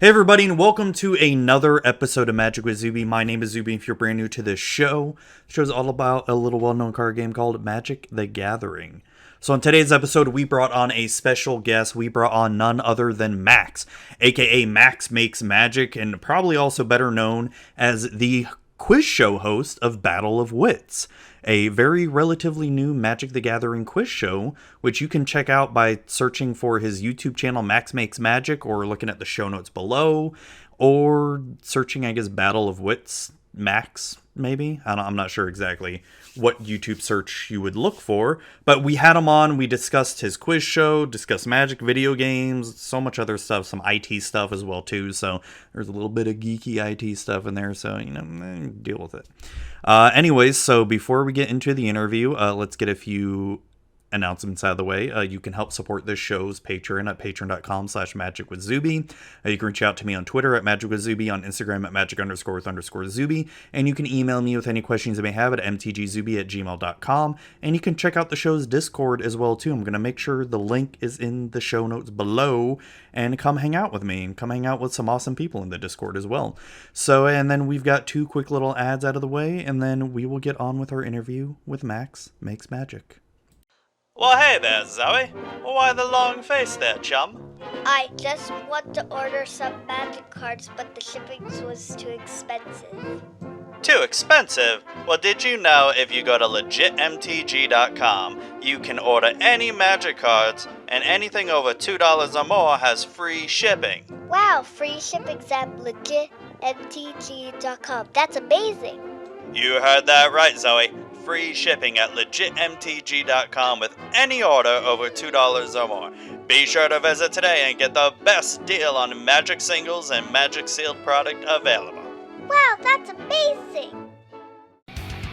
Hey everybody, and welcome to another episode of Magic with Zuby. My name is Zuby. If you're brand new to this show, the show's all about a little well-known card game called Magic the Gathering. So in today's episode, we brought on a special guest. We brought on none other than Max, aka Max Makes Magic, and probably also better known as the quiz show host of Battle of Wits, a very relatively new Magic the Gathering quiz show, which you can check out by searching for his YouTube channel, Max Makes Magic, or looking at the show notes below, or searching, I guess, Battle of Wits, Max, maybe? I'm not sure exactly what YouTube search you would look for, but we had him on, we discussed his quiz show, discussed Magic video games, so much other stuff, some IT stuff as well too, so there's a little bit of geeky IT stuff in there, so, deal with it. Anyways, so before we get into the interview, let's get a few announcements out of the way. You can help support this show's Patreon at patreon.com/magicwithzuby. You can reach out to me on Twitter at magicwithzuby, on Instagram at magic_with_zuby, and you can email me with any questions you may have at mtgzuby@gmail.com, and you can check out the show's Discord as well too. I'm going to make sure the link is in the show notes below, and come hang out with me, and come hang out with some awesome people in the Discord as well. So, and then we've got two quick little ads out of the way, and then we will get on with our interview with Max Makes Magic. Well, hey there, Zoe. Why the long face there, chum? I just want to order some magic cards, but the shipping was too expensive. Too expensive? Well, did you know if you go to legitmtg.com, you can order any magic cards, and anything over $2 or more has free shipping? Wow, free shipping's at legitmtg.com. That's amazing. You heard that right, Zoe. Free shipping at legitmtg.com with any order over $2 or more. Be sure to visit today and get the best deal on Magic singles and Magic sealed product available. Wow, that's amazing.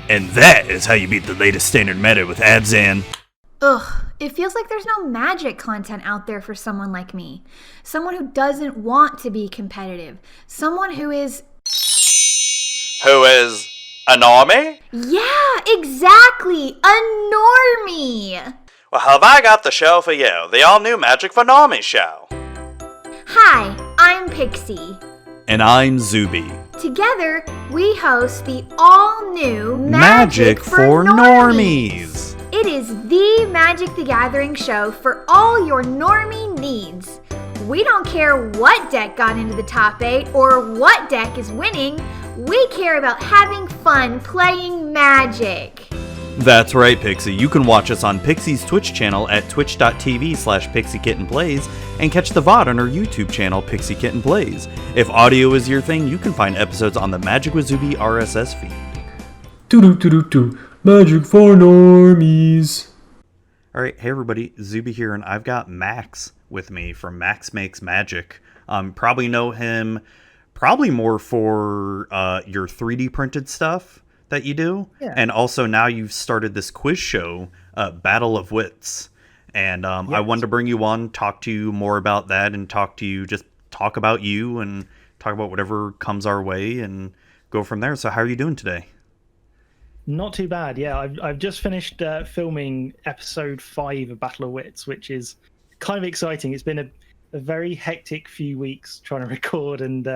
And that is how you beat the latest standard meta with Abzan. Ugh, it feels like there's no Magic content out there for someone like me. Someone who doesn't want to be competitive. Someone who is... Who is... a normie? Yeah, exactly! A normie! Well, have I got the show for you, the all-new Magic for Normies show. Hi, I'm Pixie. And I'm Zuby. Together, we host the all-new Magic for Normies. It is the Magic the Gathering show for all your normie needs. We don't care what deck got into the top 8 or what deck is winning. We care about having fun playing Magic. That's right, Pixie. You can watch us on Pixie's Twitch channel at twitch.tv/PixieKittenPlays and catch the VOD on our YouTube channel, Pixie Kitten Plays. If audio is your thing, you can find episodes on the Magic with Zuby RSS feed. Magic for Normies. Alright, hey everybody, Zuby here, and I've got Max with me from Max Makes Magic. Probably know him probably more for your 3D printed stuff that you do. Yeah. And also now you've started this quiz show, Battle of Wits. And yes. I wanted to bring you on, talk to you more about that, and talk about you and talk about whatever comes our way and go from there. So how are you doing today? Not too bad. Yeah, I've just finished filming episode 5 of Battle of Wits, which is kind of exciting. It's been a very hectic few weeks trying to record, and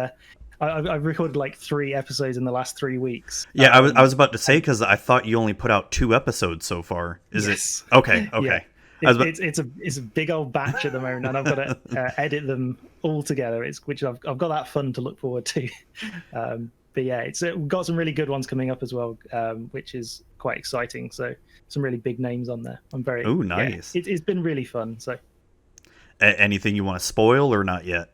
I've recorded like 3 episodes in the last 3 weeks. Yeah, I was about to say, because I thought you only put out 2 episodes so far. Is it? Okay. Yeah. It's a big old batch at the moment, and I've got to edit them all together. Which I've got that fun to look forward to. But yeah, we've got some really good ones coming up as well, which is quite exciting. So some really big names on there. I'm very... Oh, nice. Yeah, it's been really fun. So. Anything you want to spoil or not yet?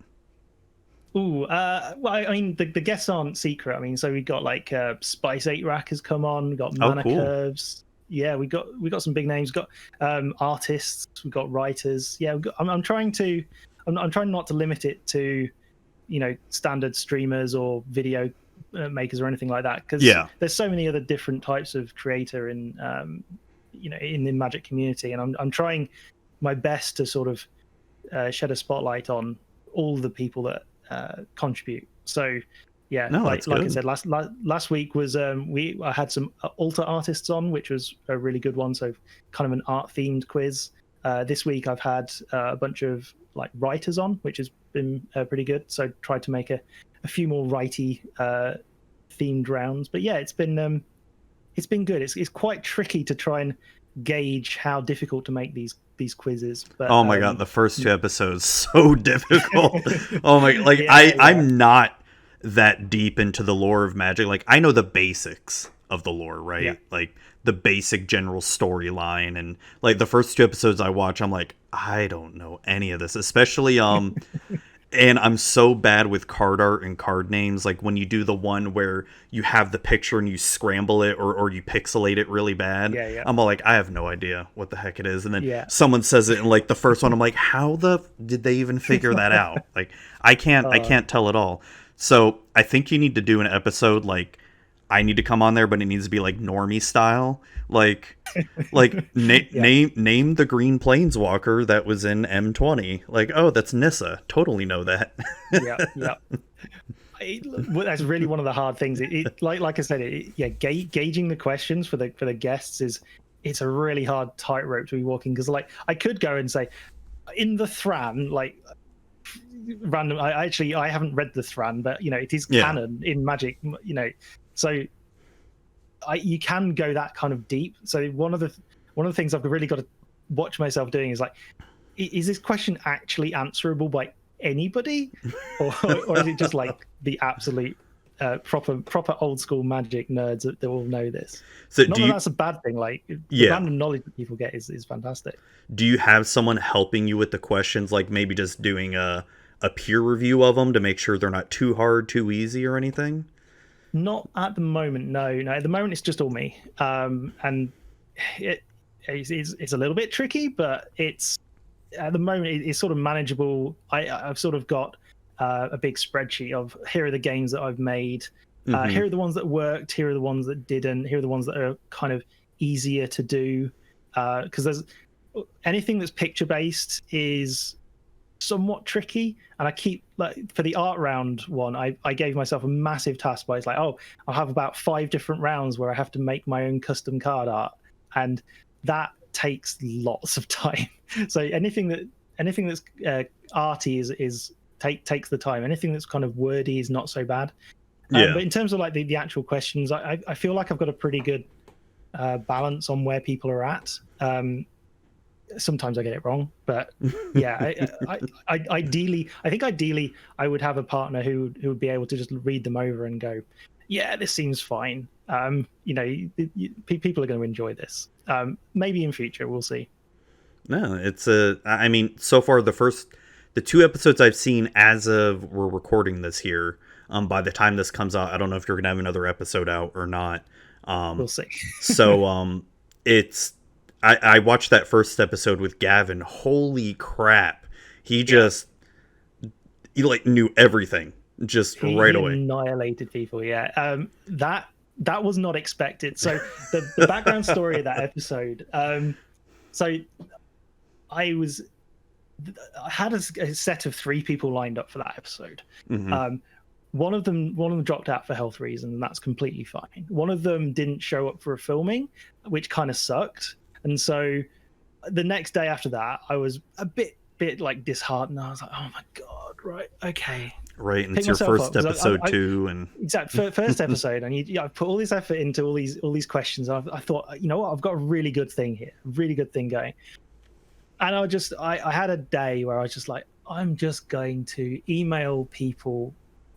Ooh, well, I mean, the guests aren't secret. I mean, so we got like Spice 8 Rack has come on. We got Mana Curves. Yeah, we got some big names. We got artists. We got writers. Yeah, I'm trying not to limit it to, standard streamers or video makers or anything like that, because there's so many other different types of creator in in the Magic community, and I'm trying my best to sort of shed a spotlight on all the people that contribute. So yeah, like I said, last week was I had some altar artists on, which was a really good one. So kind of an art themed quiz. This week I've had a bunch of like writers on, which has been pretty good. So tried to make a few more righty themed rounds. But yeah, it's been good. It's quite tricky to try and gauge how difficult to make these quizzes. But oh my god, the first 2 episodes so difficult. Oh my, like I'm not that deep into the lore of Magic. Like I know the basics of the lore, right? Yeah. Like the basic general storyline, and like the first 2 episodes I watch, I'm like, I don't know any of this, especially and I'm so bad with card art and card names. Like when you do the one where you have the picture and you scramble it or you pixelate it really bad. Yeah. I'm all like, I have no idea what the heck it is. And then Yeah. someone says it in like the first one. I'm like, how did they even figure that out? Like I can't tell at all. So I think you need to do an episode like I need to come on there, but it needs to be like normie style. Like name the green planeswalker that was in M20. Like, oh, that's Nissa. Totally know that. Yeah. That's really one of the hard things. Like I said, gauging the questions for the guests it's a really hard tightrope to be walking, because like I could go and say in the Thran, like random. I haven't read the Thran, but it is canon in Magic. So you can go that kind of deep. So one of the things I've really got to watch myself doing is like, is this question actually answerable by anybody, or is it just like the absolute proper old school Magic nerds that will know this? So Not that that's a bad thing. Like the random knowledge that people get is fantastic. Do you have someone helping you with the questions, like maybe just doing a peer review of them to make sure they're not too hard, too easy, or anything? Not at the moment, no. At the moment, it's just all me, and it's a little bit tricky, but it's at the moment it's sort of manageable. I've sort of got a big spreadsheet of here are the games that I've made, here are the ones that worked, here are the ones that didn't, here are the ones that are kind of easier to do, because there's anything that's picture based is somewhat tricky, and I keep like for the art round one I gave myself a massive task by it's like, oh, I'll have about 5 different rounds where I have to make my own custom card art, and that takes lots of time. So anything that's arty takes the time. Anything that's kind of wordy is not so bad. But in terms of like the actual questions, I feel like I've got a pretty good balance on where people are at. Sometimes I get it wrong, but yeah, ideally I would have a partner who would be able to just read them over and go, yeah, this seems fine. People are going to enjoy this. Maybe in future, we'll see. No, I mean, so far the 2 episodes I've seen as of we're recording this here. By the time this comes out, I don't know if you're going to have another episode out or not. We'll see. So it's. I watched that first episode with Gavin. Holy crap. He like knew everything just right away. Annihilated people, yeah. That was not expected. So the background story of that episode, so I had a set of 3 people lined up for that episode. One of them dropped out for health reasons, and that's completely fine. One of them didn't show up for a filming, which kind of sucked. And so the next day after that, I was a bit like disheartened. I was like, oh my God, right, okay. Right, and it's your first episode too. And exactly, first episode. And I put all this effort into all these questions. I thought, you know what, I've got a really good thing here, a really good thing going. And I had a day where I was just like, I'm just going to email people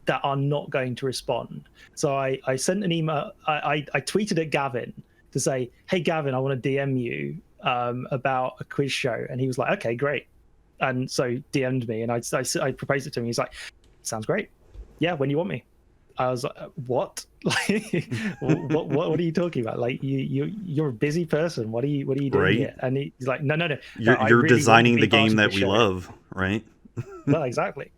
that are not going to respond. So I sent an email, I tweeted at Gavin to say, hey Gavin, I want to DM you about a quiz show. And he was like, okay, great. And so DM'd me, and I proposed it to him. He's like, sounds great. Yeah, when you want me. I was like, what? Like, what are you talking about? Like, you're a busy person. What are you doing here? And he's like, no. You're really designing the game that we love, right? Well, exactly.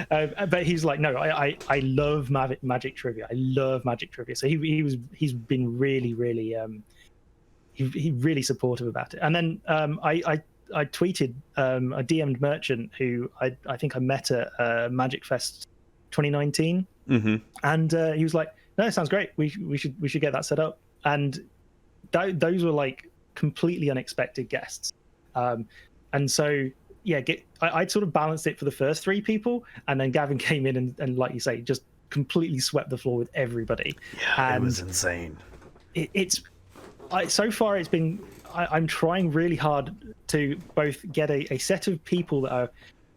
But he's like, no, I love Magic trivia. I love Magic trivia. So he's been really he really supportive about it. And then I tweeted, I DM'd Merchant, who I think I met at Magic Fest 2019, and he was like, no, sounds great. We should get that set up. And those were like completely unexpected guests, and so I'd sort of balanced it for the first 3 people, and then Gavin came in and like you say, just completely swept the floor with everybody. Yeah, and it was insane. So far it's been. I'm trying really hard to both get a set of people that are,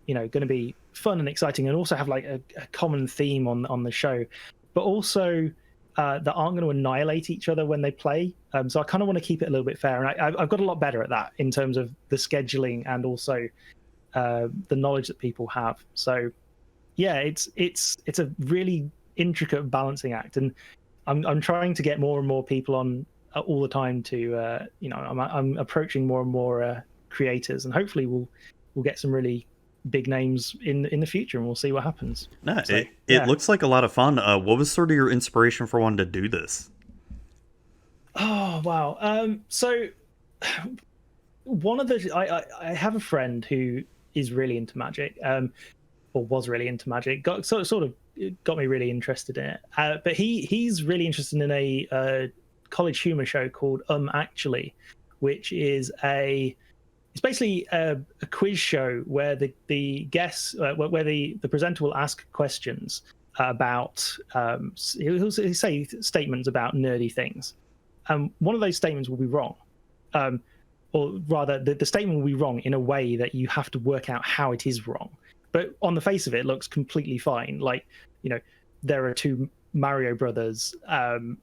going to be fun and exciting, and also have like a common theme on the show, but also that aren't going to annihilate each other when they play. So I kind of want to keep it a little bit fair, and I've got a lot better at that in terms of the scheduling and also the knowledge that people have. So yeah, it's a really intricate balancing act, and I'm trying to get more and more people on all the time to I'm approaching more and more creators, and hopefully we'll get some really big names in the future, and we'll see what happens. No, it looks like a lot of fun. What was sort of your inspiration for wanting to do this? Oh wow. So one of the I have a friend who is really into Magic, or was really into Magic. Sort of got me really interested in it. But he's really interested in a college humor show called Actually, which is it's basically a quiz show where the guests, where the presenter will ask questions about he'll say statements about nerdy things. One of those statements will be wrong, or rather, the statement will be wrong in a way that you have to work out how it is wrong. But on the face of it, looks completely fine. Like, there are 2 Mario brothers. And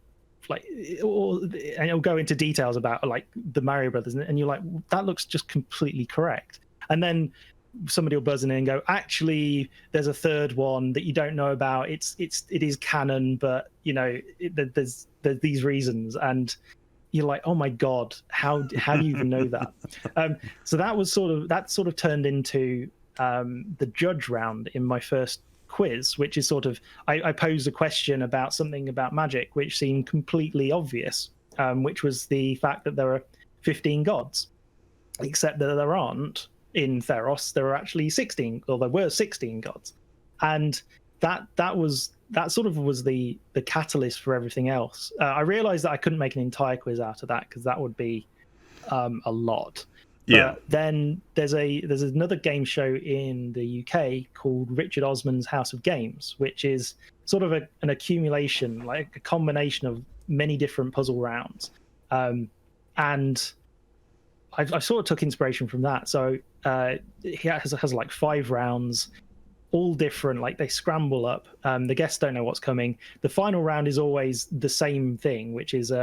it'll go into details about like the Mario brothers, and you're like, that looks just completely correct. And then somebody will buzz in and go, actually, there's a 3rd one that you don't know about. It is canon, but there's these reasons, and you're like, oh my god, how do you even know that? So that sort of turned into the judge round in my first quiz, which is sort of I posed a question about something about Magic which seemed completely obvious, which was the fact that there are 15 gods, except that there aren't in Theros. There are actually 16, or there were 16 gods, and that sort of was the catalyst for everything else. I realized that I couldn't make an entire quiz out of that because that would be a lot. Yeah. But then there's another game show in the UK called Richard Osman's House of Games, which is sort of an accumulation, like a combination of many different puzzle rounds. And I sort of took inspiration from that. So he has like 5 rounds, all different, like they scramble up. The guests don't know what's coming. The final round is always the same thing, which is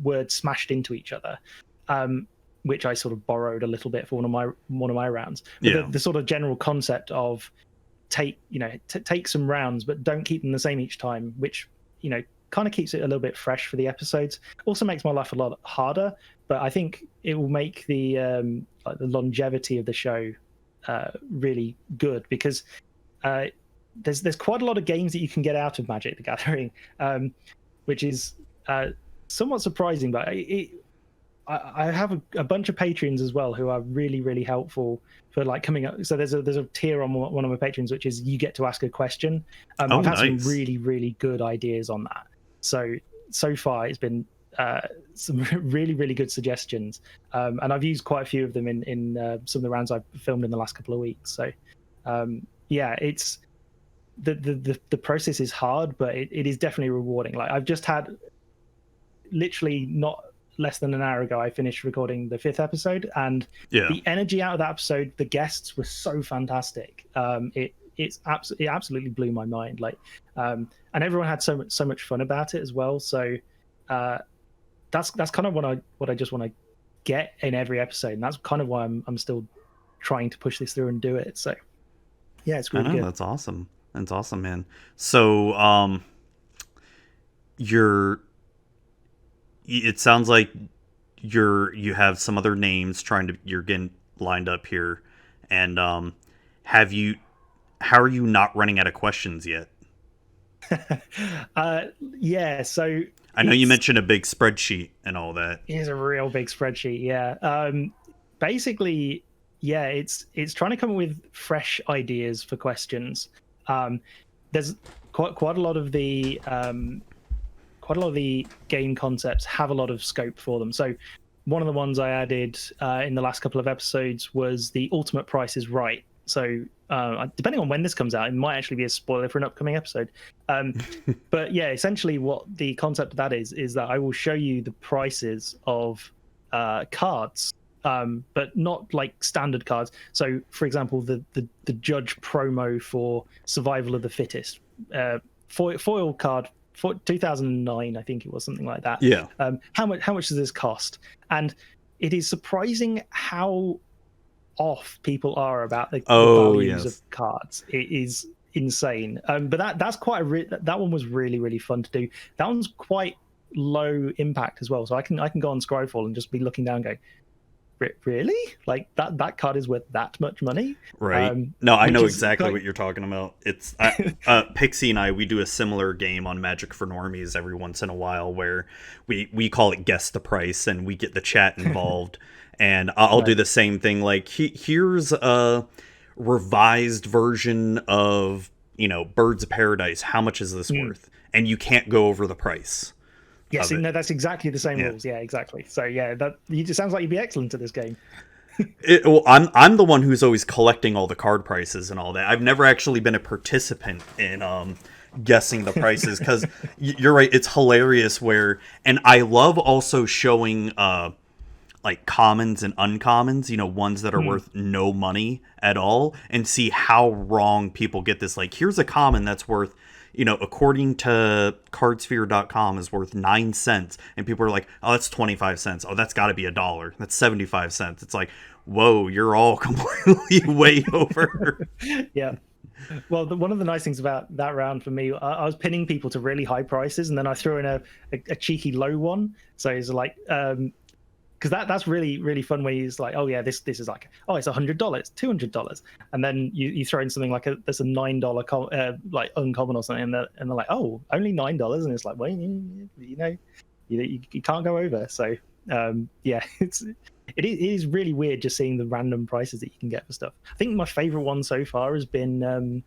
words smashed into each other. Which I sort of borrowed a little bit for one of my rounds. But the sort of general concept of take some rounds, but don't keep them the same each time, which kind of keeps it a little bit fresh for the episodes. Also makes my life a lot harder, but I think it will make the longevity of the show really good, because there's quite a lot of games that you can get out of Magic the Gathering, which is somewhat surprising, but I have a bunch of patrons as well who are really, really helpful for like coming up. So there's a tier on one of my patrons, which is you get to ask a question. I've had some really, really good ideas on that. So far it's been some really, really good suggestions. And I've used quite a few of them in some of the rounds I've filmed in the last couple of weeks. So it's the process is hard, but it is definitely rewarding. Like I've just had literally not less than an hour ago, I finished recording the 5th episode, and the energy out of that episode, the guests were so fantastic. It absolutely blew my mind. Like, and everyone had so much fun about it as well. So that's kind of what I just want to get in every episode, and that's kind of why I'm still trying to push this through and do it. So yeah, it's really good. That's awesome. That's awesome, man. So it sounds like you have some other names you're getting lined up here, and how are you not running out of questions yet? So I know you mentioned a big spreadsheet and all that. It's a real big spreadsheet. Basically, it's trying to come up with fresh ideas for questions. There's quite a lot of the game concepts have a lot of scope for them. So one of the ones I added in the last couple of episodes was the ultimate Price is Right. So depending on when this comes out, it might actually be a spoiler for an upcoming episode. But yeah, essentially what the concept of that is that I will show you the prices of cards, but not like standard cards. So for example, the Judge promo for Survival of the Fittest, foil card for 2009, I think it was, something like that. Yeah. How much does this cost? And it is surprising how off people are about the values of cards. It is insane. But that's quite that one was really, really fun to do. That one's quite low impact as well. So I can go on Scryfall and just be looking down, going, really? Like that card is worth that much money? Right. No, I know exactly what you're talking about. It's Pixie and we do a similar game on Magic for Normies every once in a while where we call it Guess the Price, and we get the chat involved. And I'll do the same thing. Like, here's a revised version of, Birds of Paradise. How much is this worth? And you can't go over the price. Yes, no, that's exactly the same rules. Yeah, exactly. So yeah, it sounds like you'd be excellent at this game. I'm the one who's always collecting all the card prices and all that. I've never actually been a participant in guessing the prices, because you're right. It's hilarious and I love also showing like commons and uncommons, ones that are worth no money at all, and see how wrong people get this. Like, here's a common that's worth, according to cardsphere.com, is worth 9 cents. And people are like, oh, that's 25 cents. Oh, that's got to be $1. That's 75 cents. It's like, whoa, you're all completely way over. Yeah. Well, one of the nice things about that round for me, I was pinning people to really high prices, and then I threw in a cheeky low one. So it's like, because that's really, really fun when he's like, oh yeah, this is like, oh, it's $100, $200, and then you throw in something like there's a $9 like uncommon or something, and they're like, oh, only $9, and it's like, well, you can't go over. So yeah, it is really weird just seeing the random prices that you can get for stuff. I think my favorite one so far has been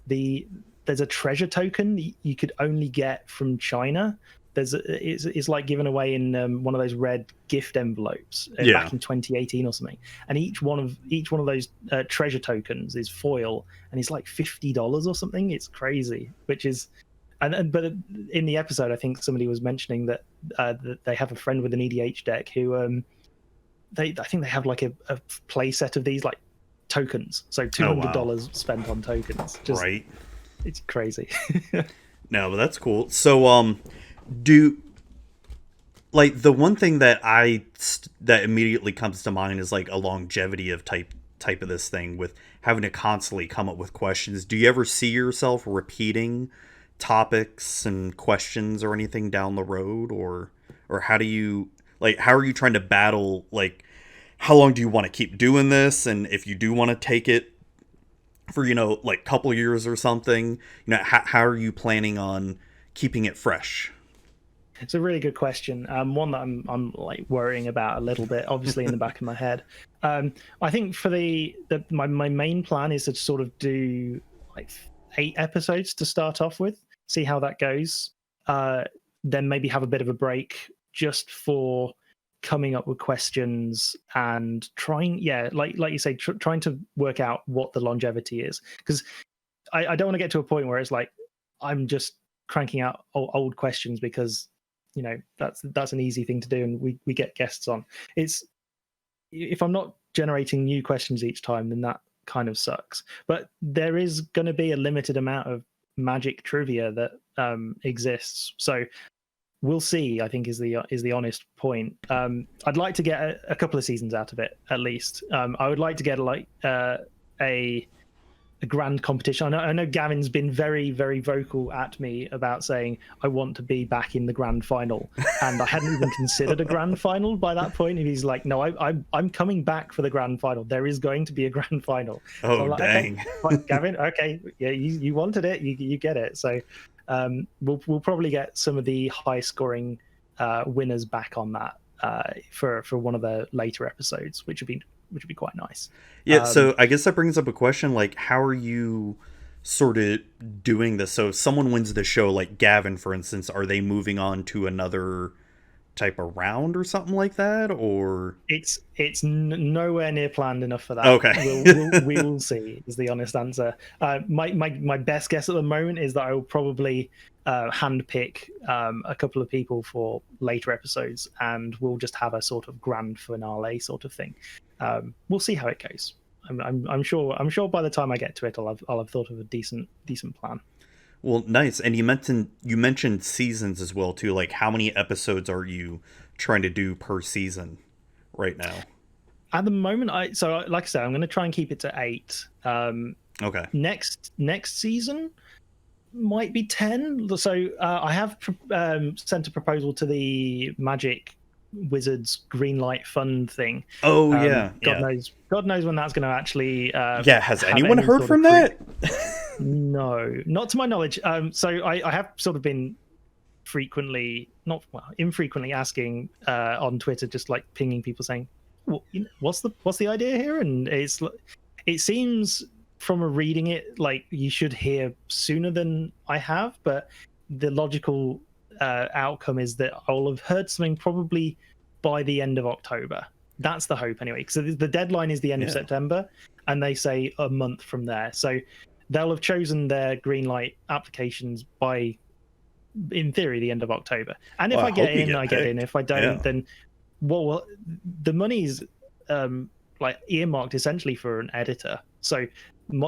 there's a treasure token you could only get from China. It's like given away in one of those red gift envelopes back in 2018 or something, and each one of those treasure tokens is foil, and it's like $50 or something. It's crazy, but in the episode, I think somebody was mentioning that they have a friend with an EDH deck who I think they have like a play set of these like tokens, so $200 spent on tokens. Right, it's crazy. No, but that's cool. So like the one thing that that immediately comes to mind is like a longevity of type of this thing, with having to constantly come up with questions. Do you ever see yourself repeating topics and questions or anything down the road, or how are you trying to battle, like, how long do you want to keep doing this, and if you do want to take it for like a couple years or something, how are you planning on keeping it fresh? It's a really good question. One that I'm like worrying about a little bit, obviously in the back of my head. I think for my main plan is to sort of do like 8 episodes to start off with, see how that goes. Then maybe have a bit of a break just for coming up with questions and trying, like you say, trying to work out what the longevity is. Because I don't want to get to a point where it's like I'm just cranking out old questions because that's an easy thing to do, and we get guests on. If I'm not generating new questions each time, then that kind of sucks. But there is going to be a limited amount of Magic trivia that exists, so we'll see. I think is the honest point. I'd like to get a couple of seasons out of it at least. I would like to get like a grand competition. I know Gavin's been very, very vocal at me about saying I want to be back in the grand final, and I hadn't even considered a grand final by that point. And he's like, "No, I'm coming back for the grand final. There is going to be a grand final." Oh, so like, dang, okay, Gavin. Okay, yeah, you wanted it, you get it. So we'll probably get some of the high scoring winners back on that for one of the later episodes, which would be quite nice. Yeah, so I guess that brings up a question, like, how are you sort of doing this? So if someone wins the show, like Gavin, for instance, are they moving on to another type of round or something like that, or It's nowhere near planned enough for that. Okay. We will see is the honest answer. My best guess at the moment is that I will probably handpick a couple of people for later episodes, and we'll just have a sort of grand finale sort of thing. We'll see how it goes. I'm sure by the time I get to it, I'll have thought of a decent plan. Well, nice. And you mentioned seasons as well too. Like, how many episodes are you trying to do per season right now? At the moment, like I said, I'm going to try and keep it to 8. Okay. Next season might be 10. So I have sent a proposal to the Magic Wizards Greenlight Fund thing. Oh yeah. God knows when that's going to actually. Has anyone heard from that? No, not to my knowledge. So I have sort of been infrequently asking on Twitter, just like pinging people saying, well, what's the idea here? And it seems from reading it like you should hear sooner than I have, but the logical outcome is that I'll have heard something probably by the end of October. That's the hope anyway, because the deadline is the end of September, and they say a month from there. So they'll have chosen their green light applications by, in theory, the end of October. And if I get in, I get in. If I don't, then the money's like earmarked essentially for an editor. So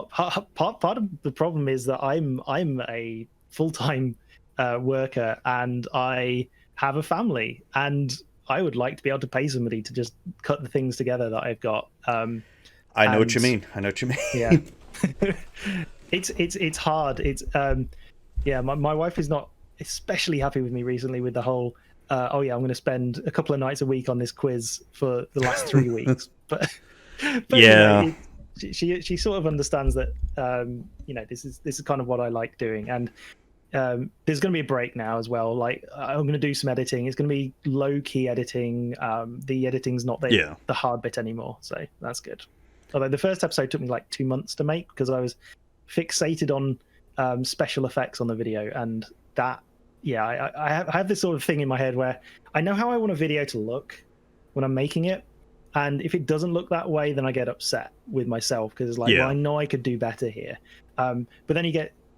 part of the problem is that I'm a full-time worker, and I have a family, and I would like to be able to pay somebody to just cut the things together that I've got. I know what you mean. Yeah. It's hard. It's my wife is not especially happy with me recently with the whole I'm going to spend a couple of nights a week on this quiz for the last 3 weeks. But yeah, she sort of understands that this is kind of what I like doing, and there's going to be a break now as well. Like, I'm going to do some editing. It's going to be low key editing. The editing's not the hard bit anymore, so that's good. Although the first episode took me like 2 months to make because I was fixated on special effects on the video, and that I have this sort of thing in my head where I know how I want a video to look when I'm making it, and if it doesn't look that way, then I get upset with myself because it's like, well, I know I could do better here. But then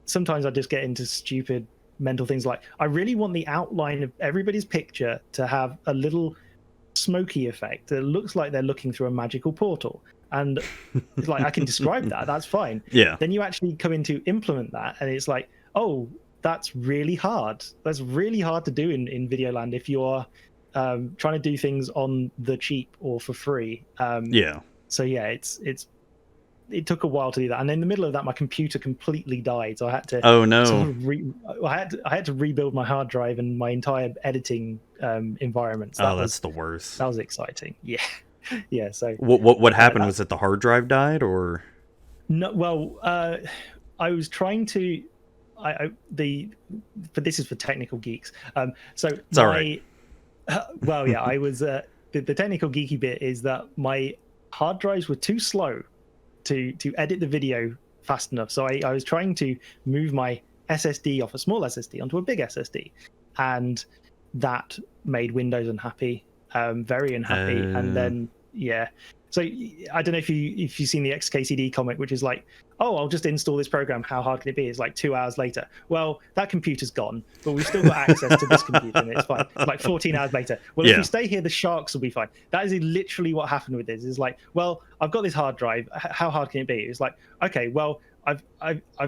sometimes I just get into stupid mental things like, I really want the outline of everybody's picture to have a little smoky effect that looks like they're looking through a magical portal. And it's like, I can describe that, that's fine. Yeah. Then you actually come in to implement that, and it's like, oh, that's really hard. That's really hard to do in Videoland if you're trying to do things on the cheap or for free. So it took a while to do that, and in the middle of that, my computer completely died. So I had to. Oh no! Sort of I had to rebuild my hard drive and my entire editing environment. So that's the worst. That was exciting. Yeah. So what happened? Was it the hard drive died or? No. Well, I was trying to. But this is for technical geeks. So it's all right. Well, yeah, I was. The technical geeky bit is that my hard drives were too slow to edit the video fast enough. So I was trying to move my SSD off a small SSD onto a big SSD, and that made Windows unhappy, very unhappy. And then so I don't know if you've seen the XKCD comic, which is like, oh, I'll just install this program, how hard can it be? It's like 2 hours later. Well, that computer's gone, but we've still got access to this computer, and it's fine. It's like 14 hours later. Well, if we stay here, the sharks will be fine. That is literally what happened with this. It's like, well, I've got this hard drive. How hard can it be? It's like, okay, well, I've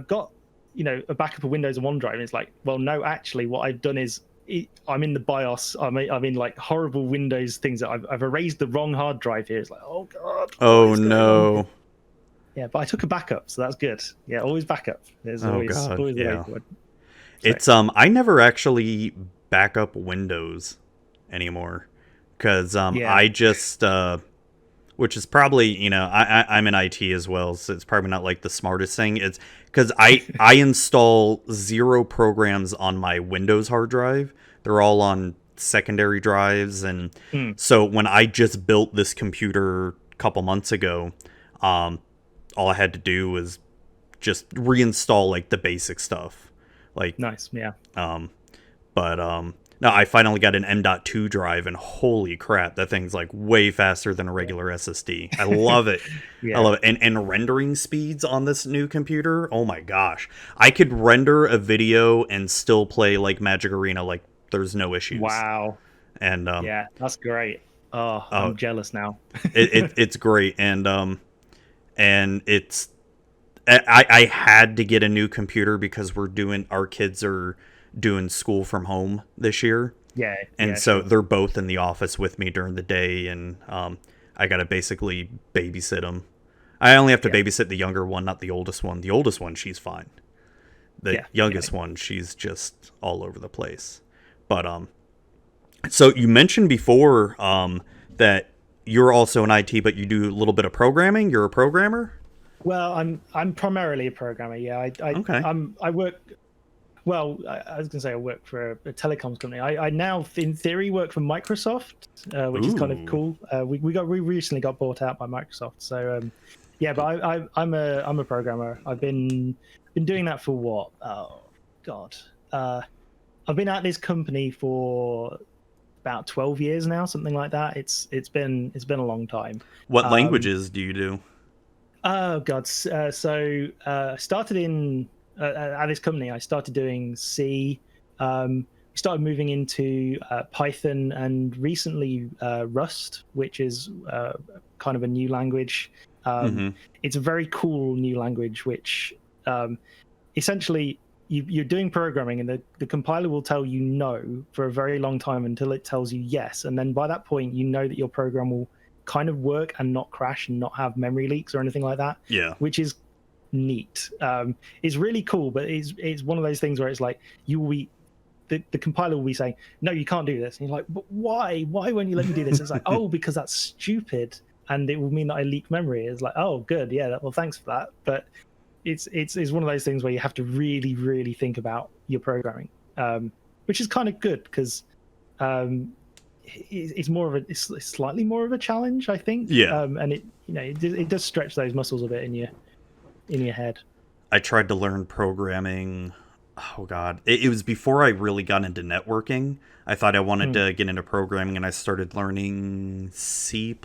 got a backup of Windows and OneDrive. And it's like, well, no, actually, what I've done is I'm in the BIOS. I'm in like horrible Windows things that I've erased the wrong hard drive here. It's like, oh god. Oh no. Yeah, but I took a backup, so that's good. Yeah, always backup. There's always the way forward. It's I never actually back up Windows anymore because I just which is probably I'm in IT as well, so it's probably not like the smartest thing. It's because I install 0 programs on my Windows hard drive. They're all on secondary drives, and so when I just built this computer a couple months ago, all I had to do was just reinstall like the basic stuff. Like nice, yeah. But No, I finally got an M.2 drive, and holy crap, that thing's like way faster than a regular SSD. I love it. Yeah. I love it. And rendering speeds on this new computer, oh my gosh. I could render a video and still play like Magic Arena like there's no issues. Wow. And yeah, that's great. Oh, I'm jealous now. it's great. And it's I had to get a new computer because our kids are doing school from home this year. Yeah. And so they're both in the office with me during the day, and I got to basically babysit them. I only have to babysit the younger one, not the oldest one. The oldest one, she's fine. The youngest one, she's just all over the place. But so you mentioned before that you're also in IT, but you do a little bit of programming. You're a programmer? Well, I'm primarily a programmer. Yeah, I work. Well, I was going to say I work for a telecoms company. I now, in theory, work for Microsoft, which is kind of cool. We recently got bought out by Microsoft. So, yeah, but I'm a programmer. I've been doing that for what? Oh God, I've been at this company for about 12 years now, something like that. It's been a long time. What languages do you do? Oh God, so started in. At this company, I started doing C. We started moving into Python, and recently Rust, which is kind of a new language. It's a very cool new language, which essentially you're doing programming, and the compiler will tell you no for a very long time until it tells you yes, and then by that point you know that your program will kind of work and not crash and not have memory leaks or anything like that. Yeah, which is neat. It's really cool, but it's one of those things where it's like you will be the compiler will be saying, no, you can't do this, and you're like, but why won't you let me do this? It's like, oh, because that's stupid, and it will mean that I leak memory. It's like, oh good, yeah, well thanks for that. But it's one of those things where you have to really think about your programming, which is kind of good because it's more of it's slightly more of a challenge, I think. And it does stretch those muscles a bit in your head. I tried to learn programming. Oh God, it was before I really got into networking. I thought I wanted to get into programming, and I started learning C++.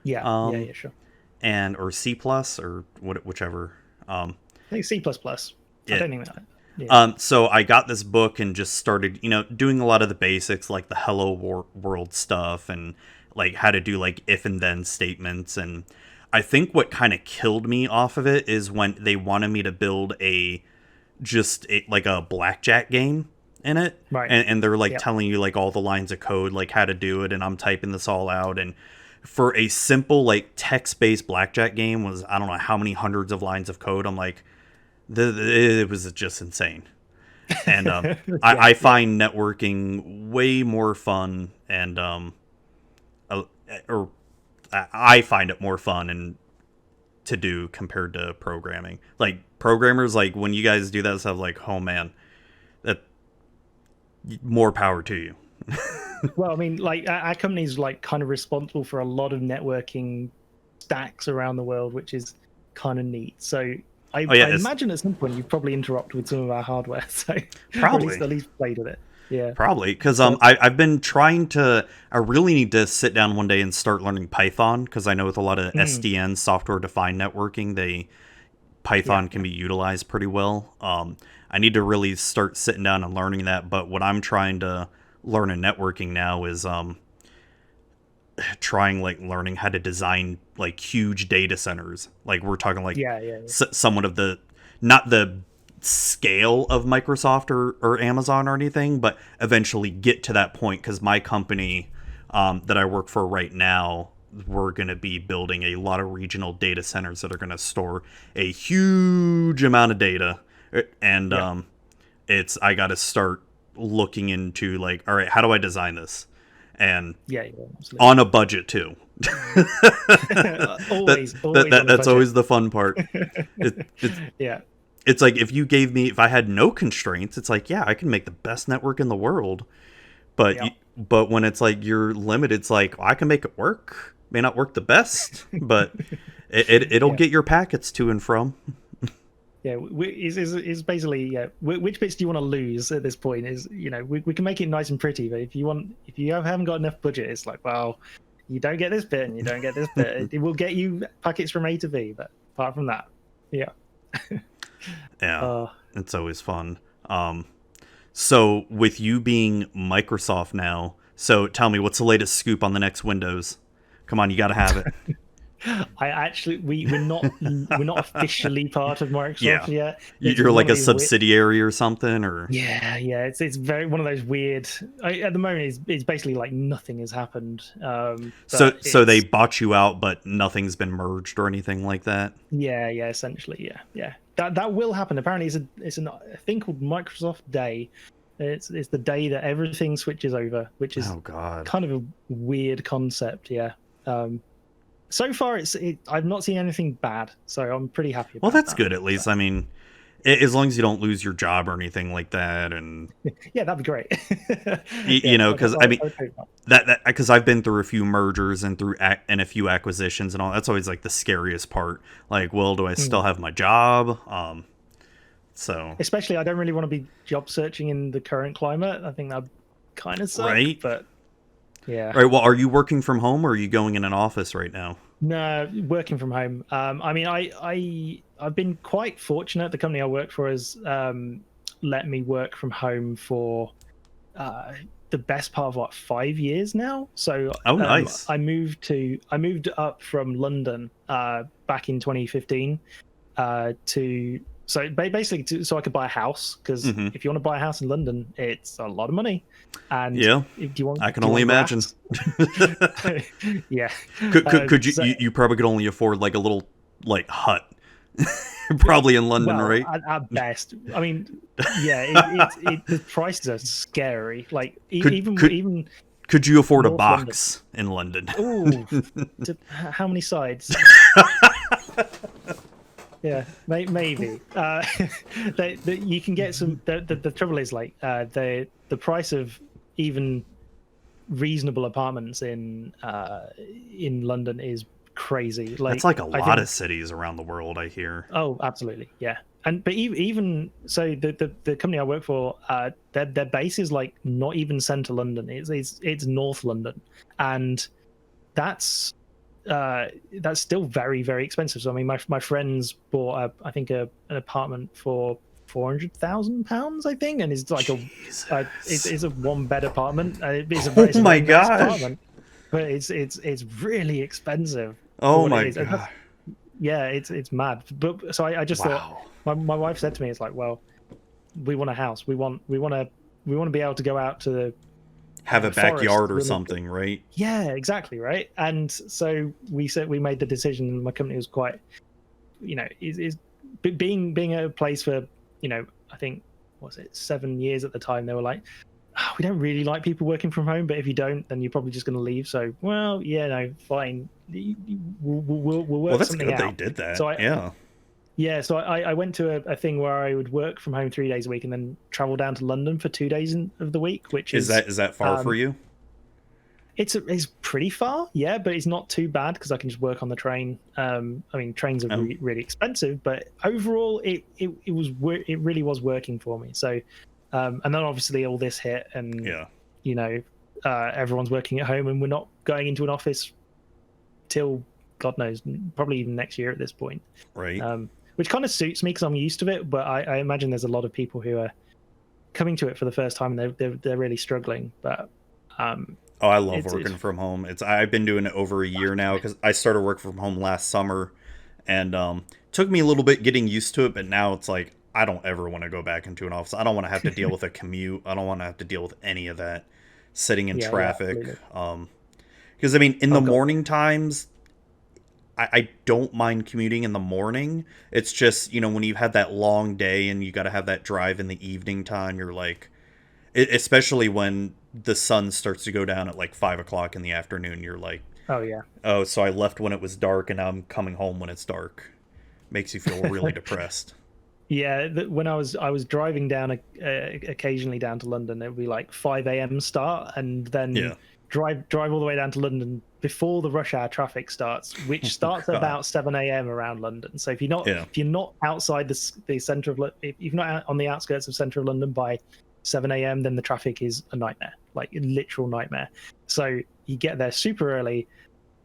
Yeah, sure. And or C plus or whichever. I think C++. Yeah. I don't think that. Yeah. So I got this book and just started, doing a lot of the basics, like the hello world stuff, and like how to do like if and then statements. And I think what kind of killed me off of it is when they wanted me to build like a blackjack game in it. Right. And they're like telling you like all the lines of code, like how to do it. And I'm typing this all out. And for a simple like text-based blackjack game was, I don't know how many hundreds of lines of code. I'm like, it was just insane. And I find networking way more fun, and I find it more fun and to do compared to programming. Like programmers, like when you guys do that stuff, like, oh man, that more power to you. Well, I mean, like our company's like kind of responsible for a lot of networking stacks around the world, which is kind of neat. So I imagine at some point you've probably interacted with some of our hardware, so probably at least played with it. Yeah, probably because I've been trying to. I really need to sit down one day and start learning Python, because I know with a lot of SDN, software defined networking, Python can be utilized pretty well. I need to really start sitting down and learning that. But what I'm trying to learn in networking now is learning how to design like huge data centers. Like we're talking like somewhat of not the scale of Microsoft or Amazon or anything, but eventually get to that point, because my company that I work for right now, we're going to be building a lot of regional data centers that are going to store a huge amount of data. And I got to start looking into like, all right, how do I design this? And on a budget too. That's always the fun part. It's like if I had no constraints, it's like, yeah, I can make the best network in the world. But but when it's like you're limited, it's like, well, I can make it work. May not work the best, but it'll get your packets to and from. Yeah, is basically which bits do you want to lose at this point? Is we can make it nice and pretty, but if you haven't got enough budget, it's like, well, you don't get this bit and you don't get this bit. It will get you packets from A to B, but apart from that, yeah. Yeah, it's always fun. So with you being Microsoft now, so tell me, what's the latest scoop on the next Windows? Come on, you got to have it. We're not officially part of Microsoft yet. You're like a subsidiary or something, or it's very one of those weird. At the moment, it's basically like nothing has happened. So they bought you out, but nothing's been merged or anything like that. Yeah, essentially, yeah. That will happen. Apparently, it's a thing called Microsoft Day. It's the day that everything switches over, which is kind of a weird concept. Yeah. So far, I've not seen anything bad, so I'm pretty happy about that. Well, that's good at least. I mean, as long as you don't lose your job or anything like that, and yeah, that'd be great. Because I mean, that because I've been through a few mergers and a few acquisitions and all. That's always like the scariest part. Like, well, do I still have my job? So especially, I don't really want to be job searching in the current climate. I think that kind of sucks, right? But yeah. All right. Well, are you working from home or are you going in an office right now? No, working from home. I mean, I've been quite fortunate. The company I work for has let me work from home for the best part of 5 years now. So nice. I moved up from London back in 2015 so basically so I could buy a house, because if you want to buy a house in London, it's a lot of money. And I can only imagine. Yeah. Could you probably could only afford like a little like hut, probably in London, right? At best. I mean, yeah, the prices are scary. Like even could you afford a box in London? Ooh, how many sides? Yeah, maybe. You can get some. The trouble is, like, the price of even reasonable apartments in London is crazy. Like, that's like a lot of cities around the world, I hear. Oh, absolutely, yeah. But even so, the company I work for, their base is like not even central London. It's North London, and that's still very, very expensive. So I mean, my friends bought I think an apartment for £400,000, I think, and it's like it's a 1-bed apartment. It's a my gosh! Apartment, but it's really expensive. Oh my god! Yeah, it's mad. But so I just thought, my wife said to me, it's like, well, we want a house. We want to be able to go out to the have a backyard or something, right? Yeah, exactly, right. And so we made the decision, and my company was quite, is being a place for, I think, what was it, 7 years at the time. They were like, we don't really like people working from home, but if you don't, then you're probably just going to leave. So, well, yeah, no, fine. We'll work that's something good out. They did that. So So I went to a thing where I would work from home 3 days a week and then travel down to London for 2 days of the week, which is that far for you? It's pretty far, yeah, but it's not too bad because I can just work on the train. I mean, trains are really expensive, but overall, it really was working for me. So, and then obviously all this hit, and everyone's working at home, and we're not going into an office till God knows, probably even next year at this point. Right. Which kind of suits me because I'm used to it, but I imagine there's a lot of people who are coming to it for the first time and they're really struggling. But I love working from home. I've been doing it over a year now because I started work from home last summer, and took me a little bit getting used to it. But now it's like I don't ever want to go back into an office. I don't want to have to deal with a commute. I don't want to have to deal with any of that, sitting in traffic. Because I mean, in the morning times, I don't mind commuting in the morning. It's just, when you have that long day and you got to have that drive in the evening time, you're like, especially when the sun starts to go down at like 5 o'clock in the afternoon, you're like, oh, so I left when it was dark and now I'm coming home when it's dark. Makes you feel really depressed. Yeah, when I was driving down occasionally down to London, it would be like 5 a.m. start, and then drive all the way down to London before the rush hour traffic starts, which starts at about 7 a.m. around London. So if you're not outside the center of, if you're not out on the outskirts of central London by 7 a.m., then the traffic is a nightmare, like a literal nightmare. So you get there super early,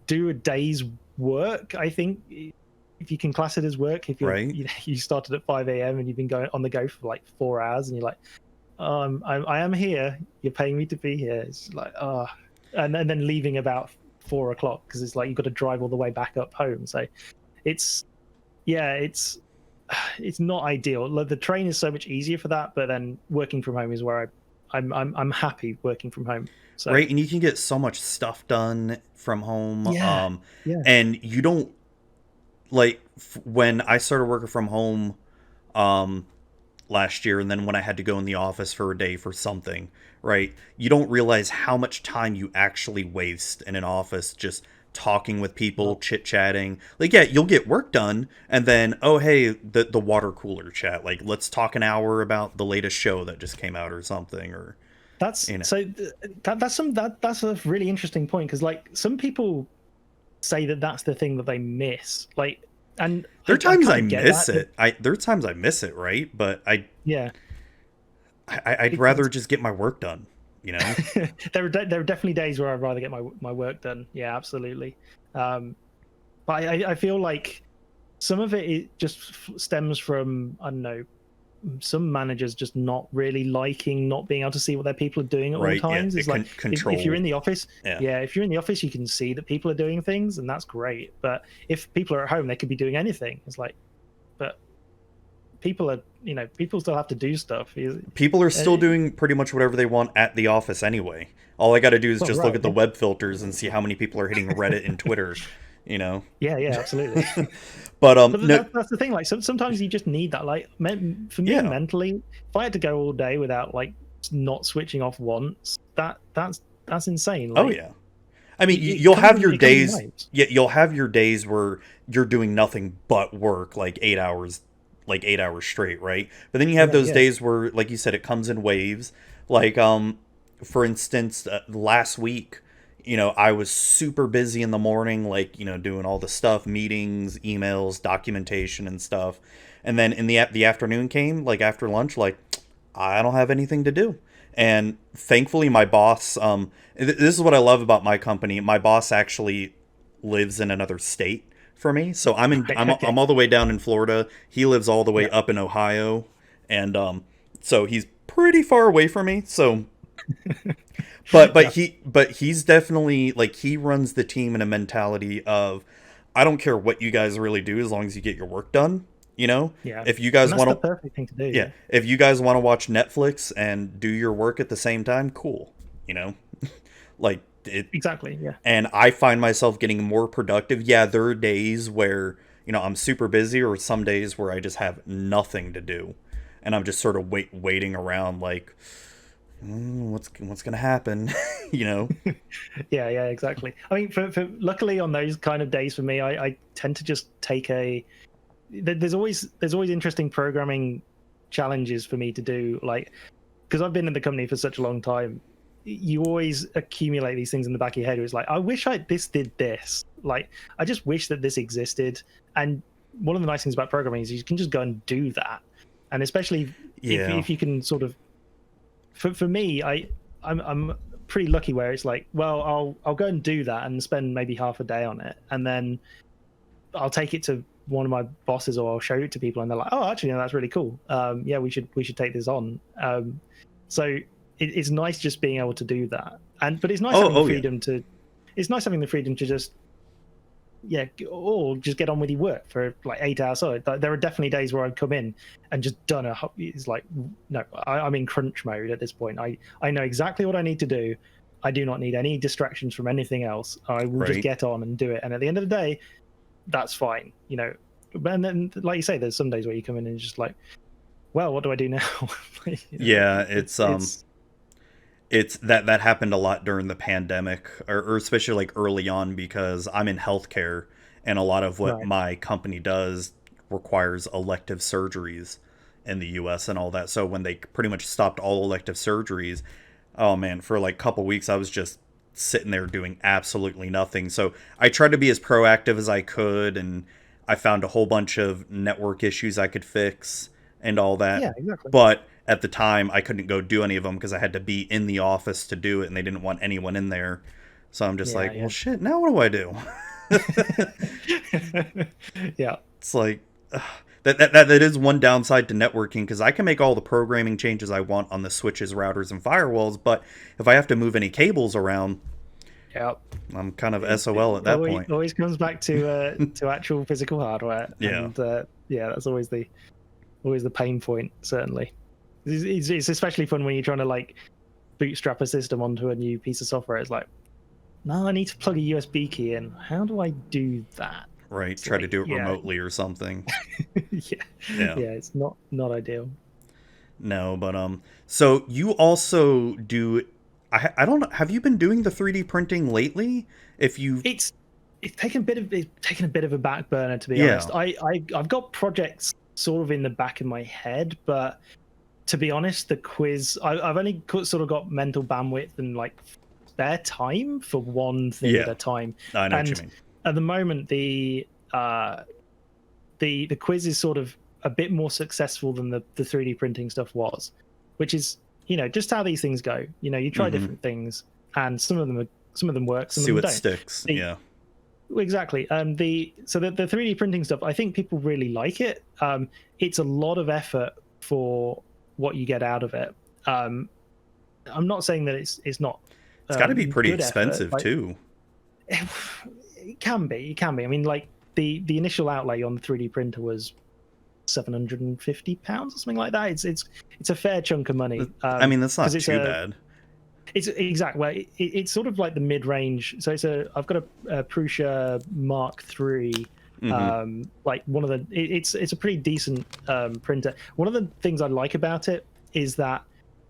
do a day's work. I think if you can class it as work, if you're you started at 5 a.m. and you've been going on the go for like 4 hours, and you're like, I am here. You're paying me to be here. It's like, and then leaving about 4 o'clock because it's like you've got to drive all the way back up home. So it's not ideal. The train is so much easier for that, but then working from home is where I'm happy working from home. So. Right, and you can get so much stuff done from home. Yeah. And you don't like when I started working from home last year, and then when I had to go in the office for a day for something, right? You don't realize how much time you actually waste in an office just talking with people, chit-chatting. Like, yeah, you'll get work done, and then, oh, hey, the water cooler chat. Like, let's talk an hour about the latest show that just came out or something, or... That's a really interesting point, because like some people say that's the thing that they miss. Like, and there are times I miss it. There are times I miss it, right? But I'd rather just get my work done. You know, there are definitely days where I'd rather get my work done. Yeah, absolutely. But I feel like some of it just stems from, I don't know, some managers just not really liking not being able to see what their people are doing at all times. Yeah, it's like control. If you're in the office, yeah, if you're in the office, you can see that people are doing things, and that's great. But if people are at home, they could be doing anything. It's like, but people are, people still have to do stuff. People are still doing pretty much whatever they want at the office anyway. All I got to do is just look at the web filters and see how many people are hitting Reddit and Twitter. Yeah, absolutely. but that's the thing. Like, sometimes you just need that. Like, for me, mentally, if I had to go all day without like not switching off once, that's insane. Like, oh yeah, I mean, you'll have your days. Yeah, you'll have your days where you're doing nothing but work, like 8 hours straight, right? But then you have those days where, like you said, it comes in waves. Like, for instance, last week, I was super busy in the morning, like, doing all the stuff, meetings, emails, documentation and stuff. And then in the afternoon came, like after lunch, like, I don't have anything to do. And thankfully my boss, this is what I love about my company. My boss actually lives in another state for me. So I'm all the way down in Florida. He lives all the way up in Ohio. And so he's pretty far away from me. So But he's definitely, like, he runs the team in a mentality of, I don't care what you guys really do as long as you get your work done. Yeah. If you guys want to, that's the perfect thing to do. Yeah. If you guys want to watch Netflix and do your work at the same time, cool. Like it exactly. Yeah. And I find myself getting more productive. Yeah, there are days where I'm super busy, or some days where I just have nothing to do, and I'm just sort of waiting around like. What's gonna happen? Yeah, exactly. I mean, for luckily on those kind of days for me, I tend to just take there's always interesting programming challenges for me to do, like, because I've been in the company for such a long time. You always accumulate these things in the back of your head where it's like, I wish this did this, like, I just wish that this existed. And one of the nice things about programming is you can just go and do that, and especially if you can sort of. For me, I'm pretty lucky where it's like, well, I'll go and do that and spend maybe half a day on it, and then I'll take it to one of my bosses, or I'll show it to people, and they're like, oh, actually, no, that's really cool. Yeah, we should take this on. So it's nice just being able to do that, but it's nice having the freedom to. It's nice having the freedom to just. Yeah, or just get on with your work for like 8 hours. So there are definitely days where I've come in and just done it's like, no, I'm in crunch mode at this point. I know exactly what I need to do. I do not need any distractions from anything else. I will just get on and do it. And at the end of the day, that's fine, And then, like you say, there's some days where you come in and it's just like, well, what do I do now? It's that happened a lot during the pandemic, or especially like early on, because I'm in healthcare, and a lot of what my company does requires elective surgeries in the US and all that. So when they pretty much stopped all elective surgeries, oh man, for like a couple weeks I was just sitting there doing absolutely nothing. So I tried to be as proactive as I could, and I found a whole bunch of network issues I could fix and all that. Yeah, exactly. But at the time, I couldn't go do any of them because I had to be in the office to do it, and they didn't want anyone in there. So I'm just well, shit, now what do I do? Yeah. It's like, that is one downside to networking, because I can make all the programming changes I want on the switches, routers, and firewalls, but if I have to move any cables around, I'm kind of SOL at that point. Always comes back to actual physical hardware. Yeah. And that's always the pain point, certainly. It's especially fun when you're trying to like bootstrap a system onto a new piece of software. It's like, no, I need to plug a USB key in. How do I do that? Right, it's try to do it remotely or something. Yeah, it's not ideal. No, but so you also do. I don't know. Have you been doing the 3D printing lately? It's taken a bit of a back burner, to be honest. I've got projects sort of in the back of my head, but to be honest, the quiz I've only sort of got mental bandwidth and like spare time for one thing at a time. I know what you mean. At the moment, the quiz is sort of a bit more successful than the 3D printing stuff was, which is, just how these things go. You try different things, and some of them work, some of them don't. Sticks. Exactly. The 3D printing stuff, I think people really like it. It's a lot of effort for what you get out of it. I'm not saying that it's not. It's got to be pretty expensive too. It can be. I mean, like the initial outlay on the 3D printer was £750 or something like that. It's a fair chunk of money. I mean, that's not too bad. It's exactly. Well, it's sort of like the mid-range. So I've got a Prusa Mark III. Like one of the. It's a pretty decent printer. One of the things I like about it is that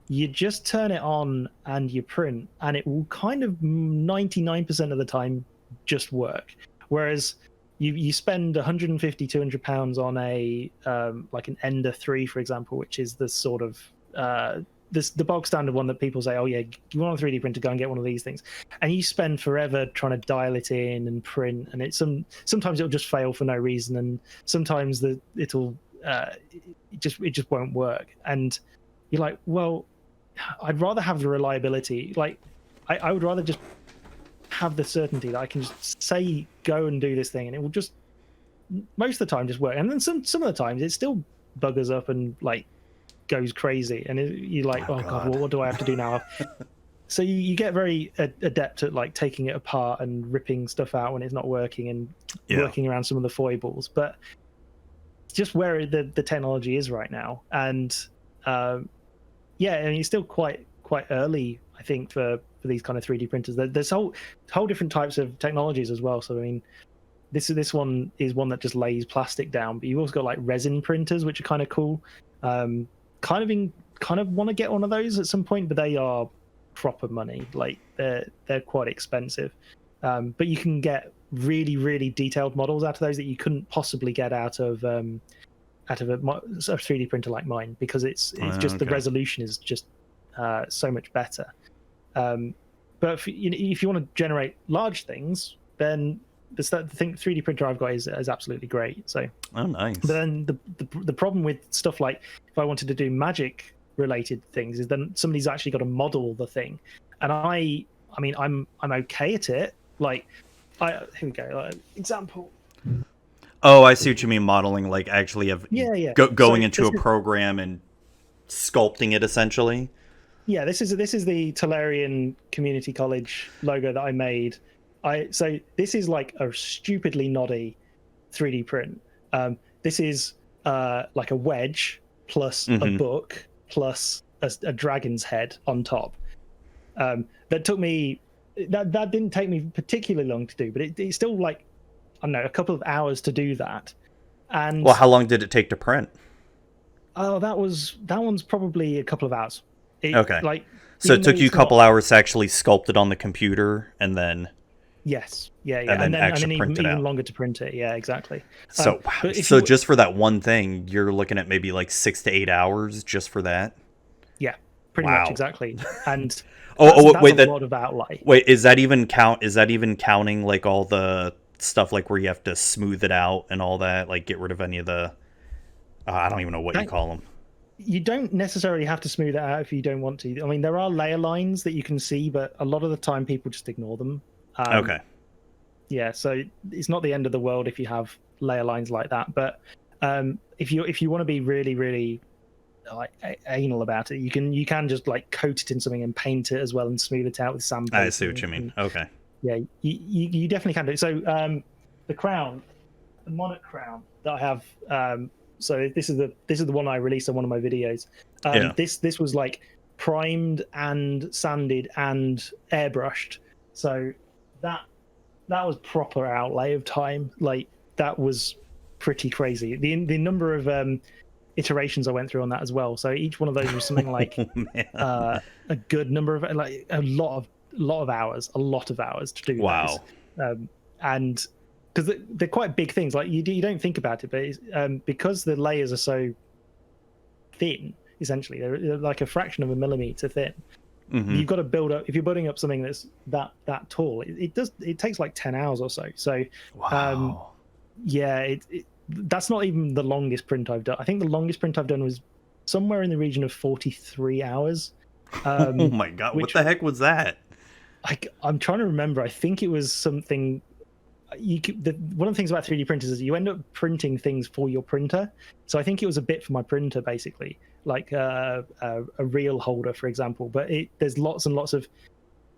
you just turn it on and you print, and it will kind of 99% of the time just work. Whereas you spend £150-200 on a like an Ender 3, for example, which is the sort of the bog standard one that people say, oh yeah, you want a 3D printer, go and get one of these things, and you spend forever trying to dial it in and print, and sometimes it'll just fail for no reason, and sometimes it just won't work, and you're like, well, I'd rather have the reliability. Like I would rather just have the certainty that I can just say go and do this thing, and it will just most of the time just work, and then some of the times it still buggers up and like goes crazy, and you're like, oh god, well, what do I have to do now? So you get very adept at like taking it apart and ripping stuff out when it's not working, and working around some of the foibles, but just where the technology is right now. And I mean, it's still quite early, I think, for these kind of 3D printers. There's whole different types of technologies as well. So I mean, this one is one that just lays plastic down, but you've also got like resin printers, which are kind of cool. Kind of want to get one of those at some point, but they are proper money. Like they're quite expensive. But you can get really, really detailed models out of those that you couldn't possibly get out of a 3D printer like mine, because it's just the resolution is just so much better. But if you want to generate large things, then the 3D printer I've got is absolutely great. So nice. But then the problem with stuff like if I wanted to do magic related things is then somebody's actually got to model the thing, and I mean I'm okay at it. Like here we go. Example. Oh, I see what you mean. Modeling, like actually going into a program and sculpting it, essentially. Yeah, this is the Tolarian Community College logo that I made. So this is like a stupidly noddy 3D print. This is like a wedge plus a book plus a dragon's head on top. That took me. That didn't take me particularly long to do, but it's still like, I don't know, a couple of hours to do that. And well, how long did it take to print? Oh, that one's probably a couple of hours. Okay. Like, so it took you a couple hours to actually sculpt it on the computer, and then yes, yeah, and then even longer to print it. Yeah, exactly. So just for that one thing, you're looking at maybe like 6 to 8 hours just for that. Yeah, Pretty much exactly. And that's wait, a lot of outlay. Wait, is that even counting like all the stuff like where you have to smooth it out and all that, like get rid of any of the I don't even know what you call them. You don't necessarily have to smooth it out if you don't want to. I mean, there are layer lines that you can see, but a lot of the time people just ignore them. Okay. Yeah, so it's not the end of the world if you have layer lines like that. But if you want to be really, really like anal about it, you can just like coat it in something and paint it as well and smooth it out with sandpaper. I see what you mean. Okay. Yeah, you definitely can do it. So the crown, the monarch crown that I have. So this is the one I released on one of my videos. This was like primed and sanded and airbrushed. So that was proper outlay of time. Like that was pretty crazy. The number of iterations I went through on that as well. So each one of those was something like a good number of like a lot of hours to do. Wow. Those. And because they're quite big things, like you don't think about it, but because the layers are so thin, essentially they're like a fraction of a millimeter thin. Mm-hmm. You've got to build up. If you're building up something that's that tall, it takes like 10 hours or so. So wow. That's not even the longest print I've done. I think the longest print I've done was somewhere in the region of 43 hours. Oh my god, what the heck was that? I'm trying to remember. I think it was something. One of the things about 3D printers is you end up printing things for your printer. So I think it was a bit for my printer, basically, like a reel holder, for example. But there's lots and lots of.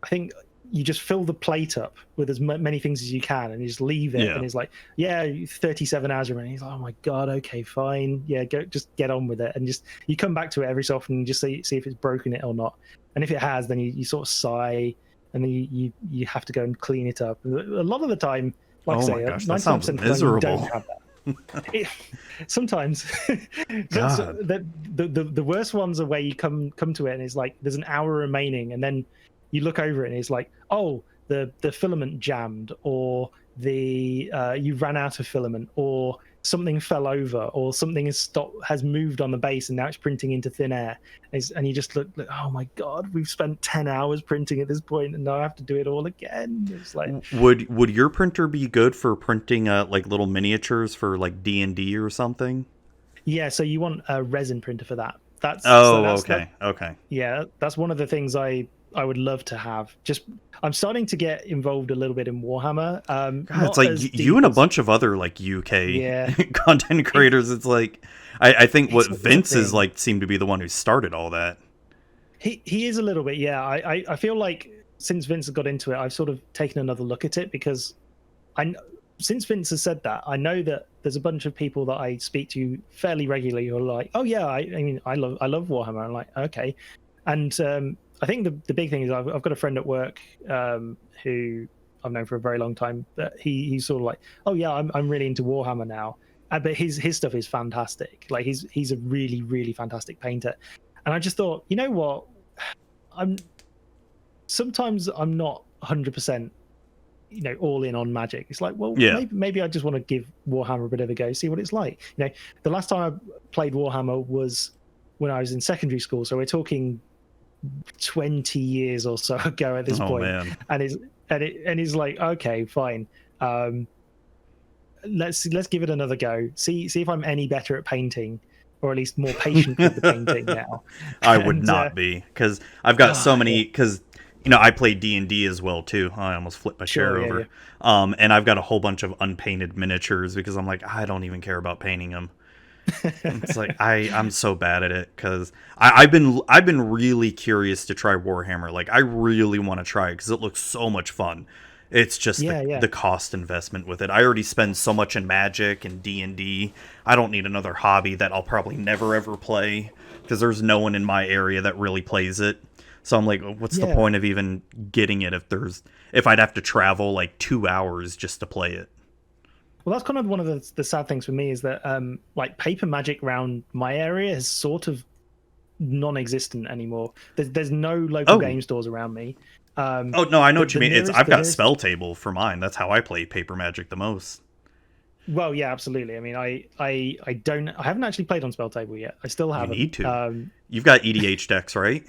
I think you just fill the plate up with as many things as you can, and you just leave it. Yeah. And it's like, 37 hours remaining. He's like, oh my god, okay, fine, just get on with it, and just you come back to it every so often and just see if it's broken it or not. And if it has, then you sort of sigh. And then you have to go and clean it up. A lot of the time, like I say, gosh, that sounds miserable. Don't have that. Sometimes the worst ones are where you come to it and it's like there's an hour remaining, and then you look over it and it's like, oh, the filament jammed, or you ran out of filament, or something fell over, or something has moved on the base and now it's printing into thin air, and you just look, oh my god, we've spent 10 hours printing at this point and now I have to do it all again. It's like, would your printer be good for printing like little miniatures for like D&D or something? Yeah, so you want a resin printer for that. Okay. Yeah, that's one of the things I would love to have. I'm starting to get involved a little bit in Warhammer. God, it's like you and a bunch of other like UK content creators. It's like I think what Vince is like seemed to be the one who started all that. He is a little bit, yeah. I feel like since Vince has got into it, I've sort of taken another look at it, because since Vince has said that, I know that there's a bunch of people that I speak to fairly regularly who are like, oh yeah, I mean I love Warhammer. I'm like, okay, and I think the big thing is I've got a friend at work who I've known for a very long time, that he's sort of like, oh yeah, I'm really into Warhammer now, but his stuff is fantastic. Like he's a really, really fantastic painter, and I just thought, you know what, sometimes I'm not 100% all in on Magic. It's like, well, maybe I just want to give Warhammer a bit of a go, see what it's like. The last time I played Warhammer was when I was in secondary school, so we're talking 20 years or so ago at this point. Man. And he's like, okay, fine, let's give it another go, see if I'm any better at painting, or at least more patient with the painting now. I would not be, because I've got so many, because I play D&D as well too. I almost flipped my chair over. And I've got a whole bunch of unpainted miniatures, because I'm like, I don't even care about painting them. It's like I'm so bad at it, because I've been really curious to try Warhammer. Like I really want to try it because it looks so much fun. It's just the cost investment with it. I already spend so much in Magic and D&D. I don't need another hobby that I'll probably never ever play, because there's no one in my area that really plays it. So I'm like, what's the point of even getting it if I'd have to travel like 2 hours just to play it? Well, that's kind of one of the sad things for me, is that like paper Magic around my area is sort of non-existent anymore. There's no local game stores around me. No, I know what you mean. I've got Spell Table for mine. That's how I play paper Magic the most. Well, yeah, absolutely. I mean, I haven't actually played on Spell Table yet. I still haven't. You need to. You've got EDH decks, right?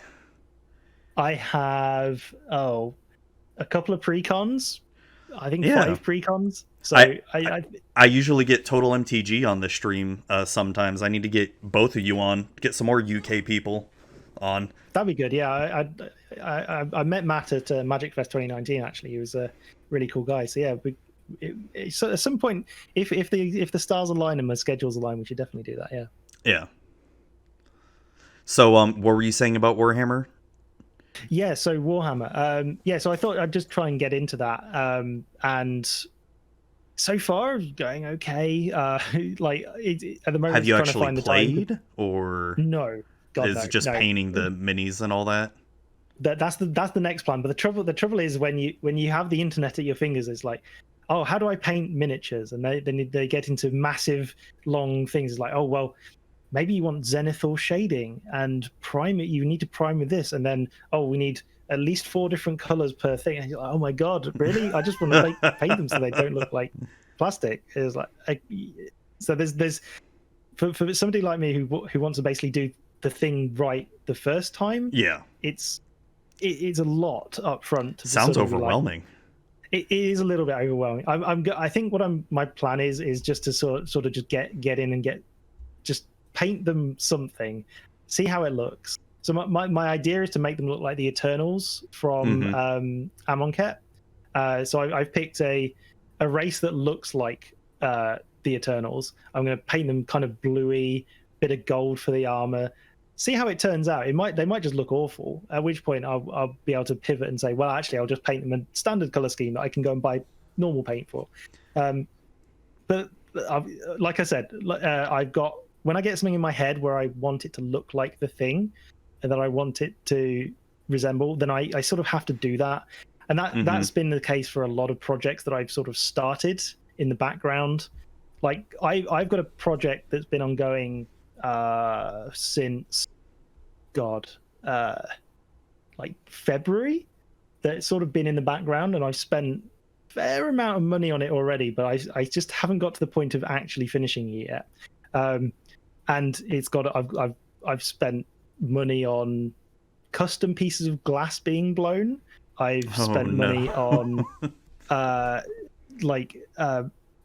I have a couple of precons. I think Yeah. 5 precons. So I usually get total MTG on the stream sometimes. I need to get both of you on, get some more UK people on. that'd be good. Yeah, I met Matt at Magic Fest 2019. Actually, he was a really cool guy. So yeah, so at some point, if the stars align and my schedules align, we should definitely do that. Yeah. Yeah. So what were you saying about Warhammer? Yeah, so Warhammer. So I thought I'd just try and get into that. And so far, going okay. At the moment, Have you trying actually to find played, the time. or No, God, is no, it just no. painting the minis and all that? That's the next plan. But the trouble is when you have the internet at your fingers, it's like, oh, how do I paint miniatures? And they get into massive long things. It's like, oh well, maybe you want zenithal shading and prime it. You need to prime with this, and then we need at least 4 different colors per thing. And you're like, oh my god, really? I just want to paint them so they don't look like plastic. It's like so there's for somebody like me who wants to basically do the thing right the first time. Yeah, it's a lot up front. Sounds overwhelming. It is a little bit overwhelming. I think my plan is just to sort of just get in and just paint them something, see how it looks. So my idea is to make them look like the Eternals from Amonkhet. So I've picked a race that looks like the Eternals. I'm going to paint them kind of bluey, bit of gold for the armor. See how it turns out. They might just look awful. At which point I'll be able to pivot and say, well, actually, I'll just paint them a standard color scheme that I can go and buy normal paint for. But like I said, I've got, when I get something in my head where I want it to look like the thing and that I want it to resemble, then I sort of have to do that. And that's been the case for a lot of projects that I've sort of started in the background. Like I've got a project that's been ongoing since like February, that's sort of been in the background, and I've spent a fair amount of money on it already, but I just haven't got to the point of actually finishing it yet. And it's got I've spent money on custom pieces of glass being blown. I've spent money on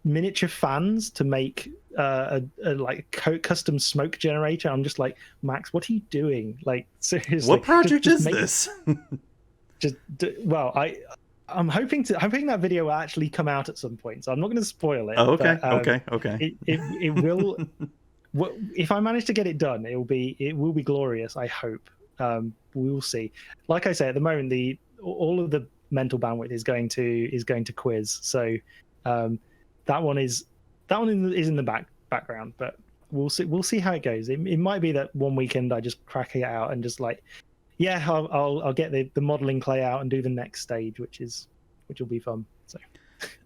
miniature fans to make a custom smoke generator. I'm just like, Max, what are you doing? Like, seriously, what project is this? I'm hoping that video will actually come out at some point, so I'm not going to spoil it. Oh, okay, but, okay. It will. If I manage to get it done, it will be glorious. I hope. We will see. Like I say, at the moment, all of the mental bandwidth is going to quiz. So that one is in the background, but we'll see how it goes. It might be that one weekend I just crack it out and just like, yeah, I'll get the modeling clay out and do the next stage, which will be fun. So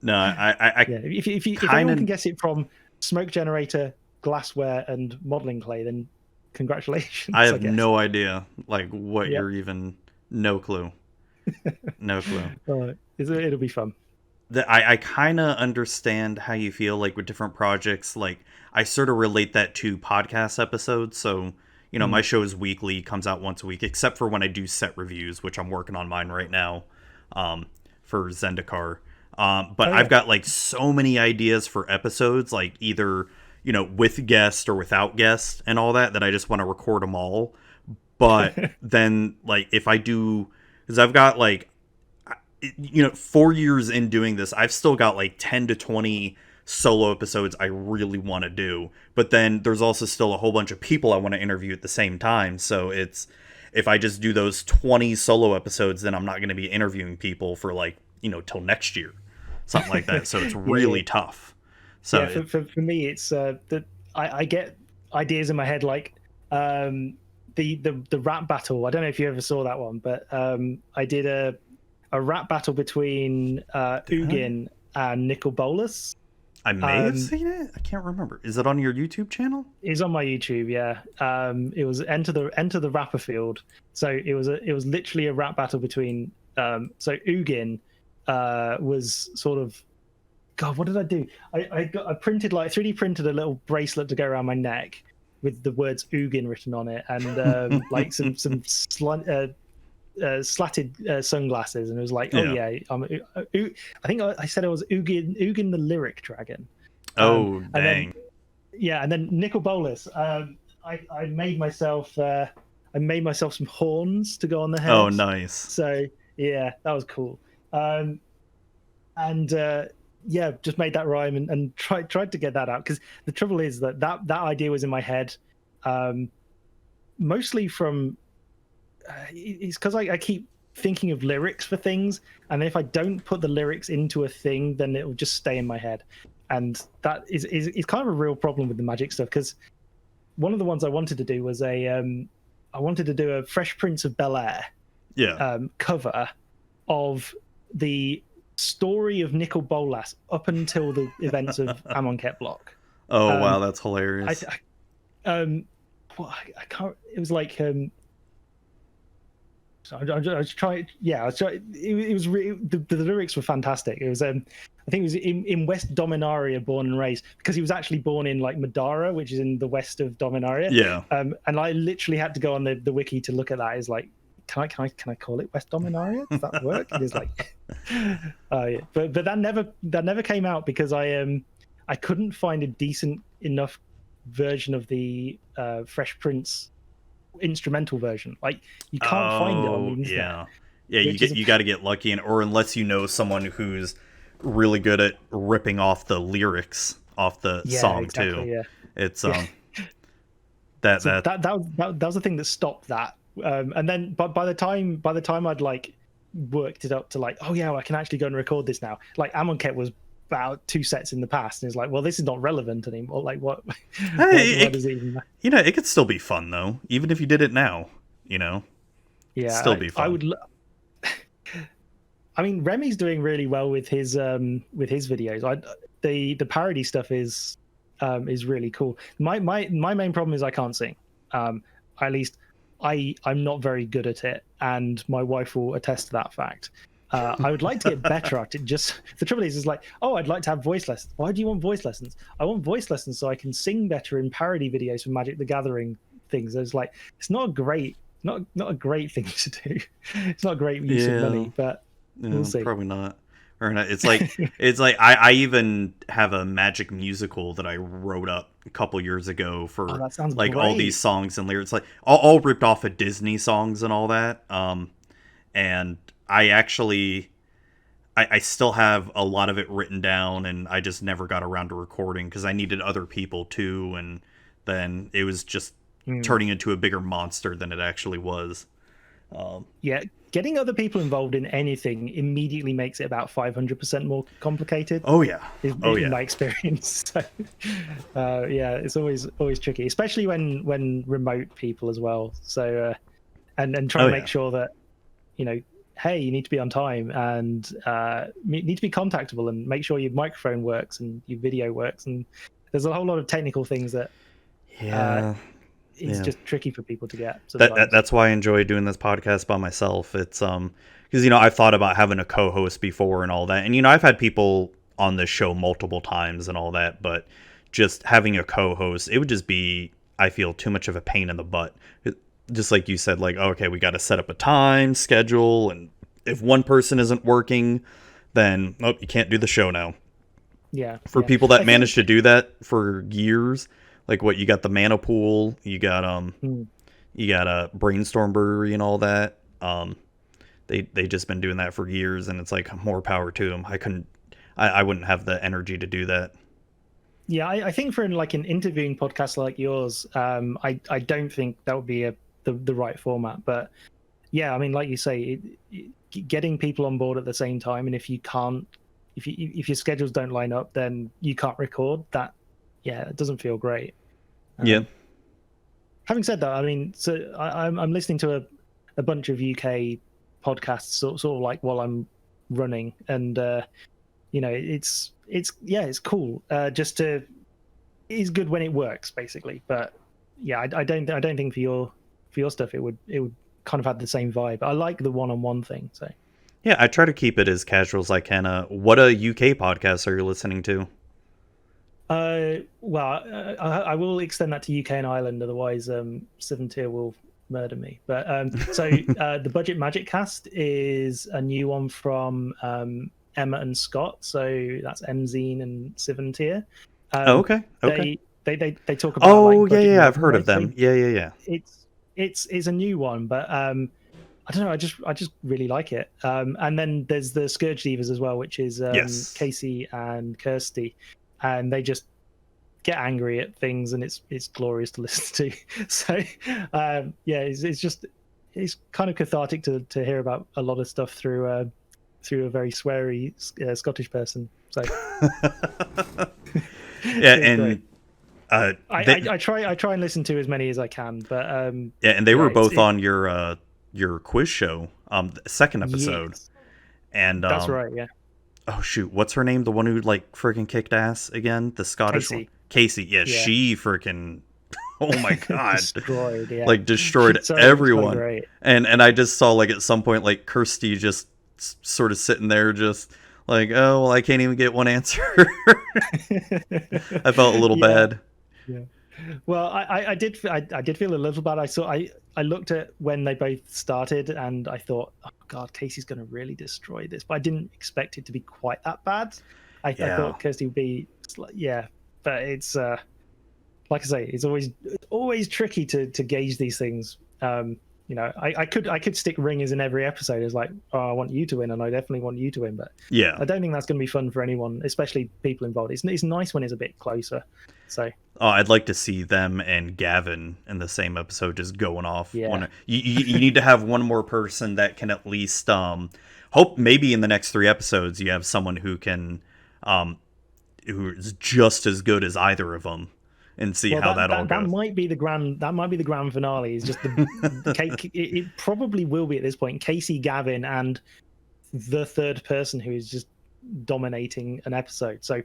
no, I yeah, if anyone can guess it from smoke generator, glassware, and modeling clay, then congratulations. I have no idea like what you're even. No clue. No clue. It'll be fun. I kind of understand how you feel like with different projects. Like I sort of relate that to podcast episodes. So, you know, my show is weekly, comes out once a week, except for when I do set reviews, which I'm working on mine right now for Zendikar. But I've got like so many ideas for episodes, like either, you know, with guest or without guest and all that I just want to record them all. But then like if I do, because I've got like, you know, 4 years in doing this, I've still got like 10 to 20 solo episodes I really want to do. But then there's also still a whole bunch of people I want to interview at the same time. So it's, if I just do those 20 solo episodes, then I'm not going to be interviewing people for like, you know, till next year, something like that. So it's really tough. So yeah, for me, it's that I get ideas in my head like the rap battle. I don't know if you ever saw that one, but I did a rap battle between Ugin and Nicol Bolas. I may have seen it. I can't remember. Is it on your YouTube channel? It's on my YouTube, yeah. It was Enter the Rapper Field. So it was literally a rap battle between. So Ugin was sort of. God, what did I do? I printed 3D printed a little bracelet to go around my neck with the words Ugin written on it, and like some slatted sunglasses, and it was like, oh Yeah. yeah, I think I said I was Ugin the Lyric Dragon. Oh, And dang. then Nicol Bolas. I made myself some horns to go on the head. Oh, nice. So yeah, that was cool. Yeah, just made that rhyme and tried to get that out, because the trouble is that idea was in my head, mostly from it's because I keep thinking of lyrics for things, and if I don't put the lyrics into a thing, then it will just stay in my head, and that is kind of a real problem with the magic stuff. Because one of the ones I wanted to do was I wanted to do a Fresh Prince of Bel-Air cover of the story of Nicol Bolas up until the events of Amonkhet Block. Oh, wow, that's hilarious. I can't. It was like I was trying. Yeah, I was trying. It was the lyrics were fantastic. It was I think it was in West Dominaria, born and raised, because he was actually born in like Madara, which is in the west of Dominaria. Yeah. And I literally had to go on the wiki to look at that. It's like, can I call it West Dominaria? Does that work? It is like, yeah. But that never came out because I couldn't find a decent enough version of the Fresh Prince instrumental version. Like, you can't find it on the internet. Yeah, you got to get lucky, or unless you know someone who's really good at ripping off the lyrics off the song too. Yeah. It's that was the thing that stopped that. And then by the time I'd like worked it up to like, oh yeah, well, I can actually go and record this now. Like, Amonkhet was about 2 sets in the past, and it's like, well, this is not relevant anymore. Like, what? Hey, what does it even matter? You know, it could still be fun though, even if you did it now. You know, yeah, it'd still be fun. I would. I mean, Remy's doing really well with his videos. The parody stuff is really cool. My main problem is I can't sing. At least I'm not very good at it, and my wife will attest to that fact. I would like to get better at it. Just the trouble is like, oh, I'd like to have voice lessons. Why do you want voice lessons? I want voice lessons so I can sing better in parody videos for Magic the Gathering things. It's like, it's not a great thing to do. It's not a great use of money, but we'll see. Probably not. Or not. It's like I even have a Magic musical that I wrote up a couple years ago for like great. all these songs and lyrics, like all ripped off of Disney songs and all that. And I actually I still have a lot of it written down, and I just never got around to recording because I needed other people too, and then it was just turning into a bigger monster than it actually was. Yeah, getting other people involved in anything immediately makes it about 500% more complicated. Oh yeah, in my experience. So, yeah, it's always tricky, especially when remote people as well. So, and trying to make sure that, you know, hey, you need to be on time, and need to be contactable, and make sure your microphone works and your video works, and there's a whole lot of technical things that it's just tricky for people to get. That's why I enjoy doing this podcast by myself. It's because, you know, I've thought about having a co-host before and all that, and, you know, I've had people on this show multiple times and all that, but just having a co-host, it would just be, I feel, too much of a pain in the butt. Just like you said, like, okay, we got to set up a time schedule, and if one person isn't working, then you can't do the show now. Yeah. For people that managed to do that for years, like what you got the Mana Pool, you got a Brainstorm Brewery and all that. They just been doing that for years, and it's like, more power to them. I wouldn't have the energy to do that. Yeah, I think for like an interviewing podcast like yours, I don't think that would be the right format. But yeah, I mean, like you say, getting people on board at the same time, and if your schedules don't line up, then you can't record. That, yeah, it doesn't feel great. Yeah. Having said that, I mean, so I'm listening to a bunch of UK podcasts, sort of like while I'm running, and you know, it's cool. It's good when it works, basically. But yeah, I don't think for your stuff it would kind of have the same vibe. I like the one-on-one thing. So yeah, I try to keep it as casual as I can. What UK podcasts are you listening to? Well, I will extend that to UK and Ireland. Otherwise, Seven Tier will murder me. But the Budget Magic cast is a new one from Emma and Scott. So that's Mzine and Sivantir. Okay. They talk about. Oh, like, budget yeah. I've heard murder of them. writing. Yeah. It's a new one, but I don't know. I just really like it. And then there's the Scourge Divas as well, which is Yes. Casey and Kirsty, and they just get angry at things, and it's glorious to listen to. So it's kind of cathartic to hear about a lot of stuff through a very sweary Scottish person. So yeah, and I try and listen to as many as I can, but yeah, and they were both on your quiz show, the second episode. Yes. And That's right, yeah. Oh shoot, what's her name? The one who like freaking kicked ass again? The Scottish one? Casey. Yeah, she freaking oh my god. Destroyed, yeah. Like destroyed everyone. And I just saw like at some point like Kirsty just sort of sitting there just like, oh well, I can't even get one answer. I felt a little bad. Yeah. Well, I did feel a little bad. I looked at when they both started, and I thought, oh god, Casey's going to really destroy this. But I didn't expect it to be quite that bad. I thought Kirsty would be, but it's like I say, it's always tricky to gauge these things. I could stick ringers in every episode. It's like, oh, I want you to win, and I definitely want you to win. But yeah, I don't think that's going to be fun for anyone, especially people involved. It's nice when it's a bit closer. So I'd like to see them and Gavin in the same episode just going off. Yeah. You need to have one more person that can at least hope maybe in the next 3 episodes you have someone who can who is just as good as either of them. And see how that all goes. That might be the grand finale. It's just it probably will be at this point. Casey, Gavin, and the third person who is just dominating an episode. So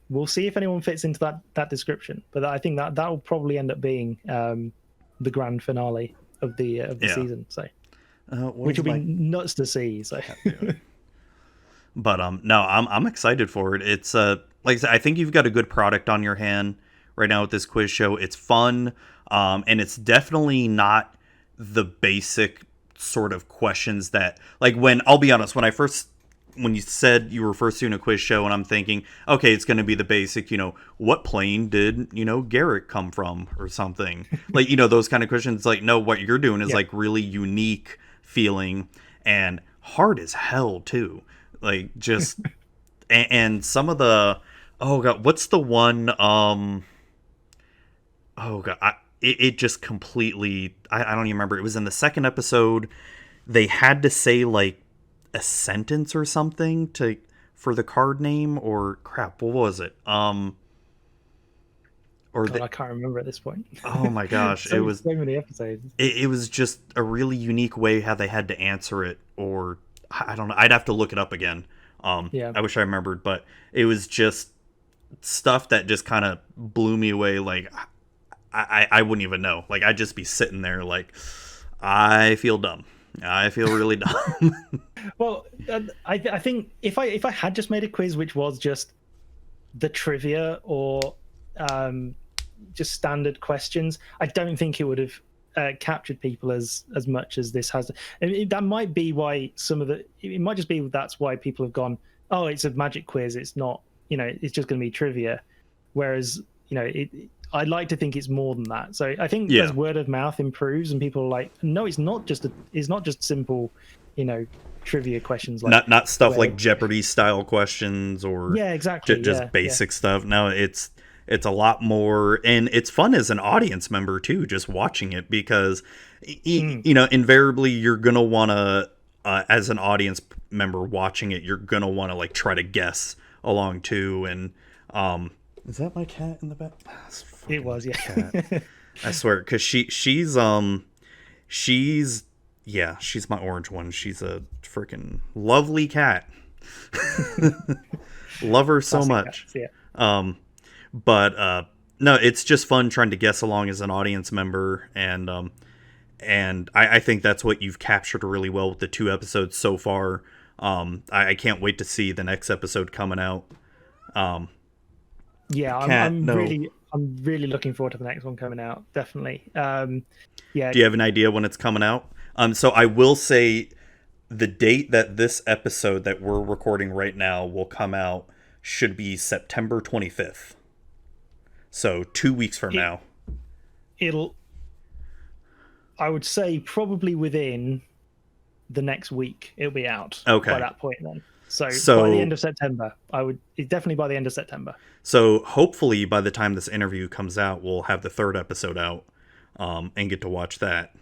we'll see if anyone fits into that description. But I think that will probably end up being the grand finale of the season. So which will be nuts to see. So. But no, I'm excited for it. It's like I said, I think you've got a good product on your hand right now with this quiz show. It's fun, and it's definitely not the basic sort of questions that, like, I'll be honest, when you said you were first doing a quiz show, and I'm thinking, okay, it's going to be the basic, what plane did, Garrett come from or something, like, those kind of questions. Like, no, what you're doing is like really unique feeling and hard as hell too. Like, just, and some of the, oh god, what's the one, oh god, it just completely, I don't even remember. It was in the second episode. They had to say like a sentence or something for the card name, or crap, what was it? I can't remember at this point. Oh my gosh, it was so many episodes. It was just a really unique way how they had to answer it, or I don't know. I'd have to look it up again. I wish I remembered, but it was just stuff that just kind of blew me away. Like, I wouldn't even know. Like, I'd just be sitting there like, I feel dumb. I feel really dumb. Well, I think if I had just made a quiz which was just the trivia or just standard questions, I don't think it would have captured people as much as this has. That might be why it might just be that's why people have gone, oh, it's a magic quiz. It's not, it's just going to be trivia. Whereas, I'd like to think it's more than that. So I think as word of mouth improves and people are like, no, it's not just simple, trivia questions. Like not stuff like Jeopardy style questions or exactly. Just basic stuff. No, it's a lot more, and it's fun as an audience member too, just watching it, because invariably you're gonna want to, as an audience member watching it, you're gonna want to like try to guess along too. And is that my cat in the back? It was, yeah. Cat. I swear, because she's my orange one. She's a freaking lovely cat. Love her so much. Cats, yeah. But no, it's just fun trying to guess along as an audience member, and I think that's what you've captured really well with the 2 episodes so far. I can't wait to see the next episode coming out. I'm really looking forward to the next one coming out. Definitely. Yeah. Do you have an idea when it's coming out? So I will say the date that this episode that we're recording right now will come out should be September 25th. So 2 weeks from now. I would say probably within the next week it'll be out. Okay. By that point then. So by the end of September, definitely by the end of September. So hopefully by the time this interview comes out, we'll have the third episode out and get to watch that.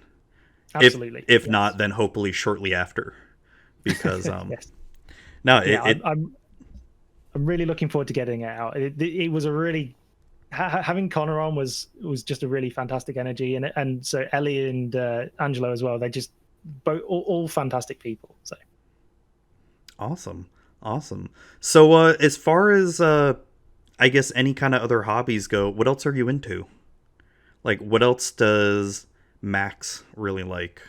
Absolutely. If not, then hopefully shortly after, because yes. No, yeah, I'm really looking forward to getting it out. It was a really having Connor on was just a really fantastic energy, and so Ellie and Angelo as well. They just both all fantastic people. So awesome. So as far as I guess any kind of other hobbies go, what else are you into? Like, what else does Max really like?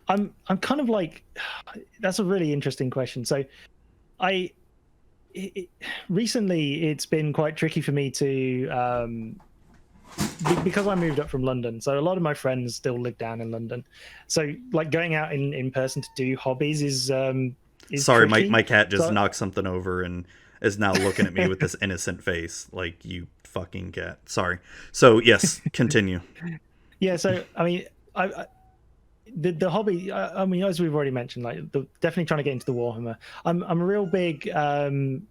I'm kind of like, that's a really interesting question. So recently it's been quite tricky for me to because I moved up from London, so a lot of my friends still live down in London, so like going out in person to do hobbies is sorry, tricky. my cat just knocked something over and is now looking at me with this innocent face like, you fucking cat. Sorry. So yes, continue. Yeah, so I mean, the hobby. I mean, as we've already mentioned, like definitely trying to get into the Warhammer. I'm a real big fan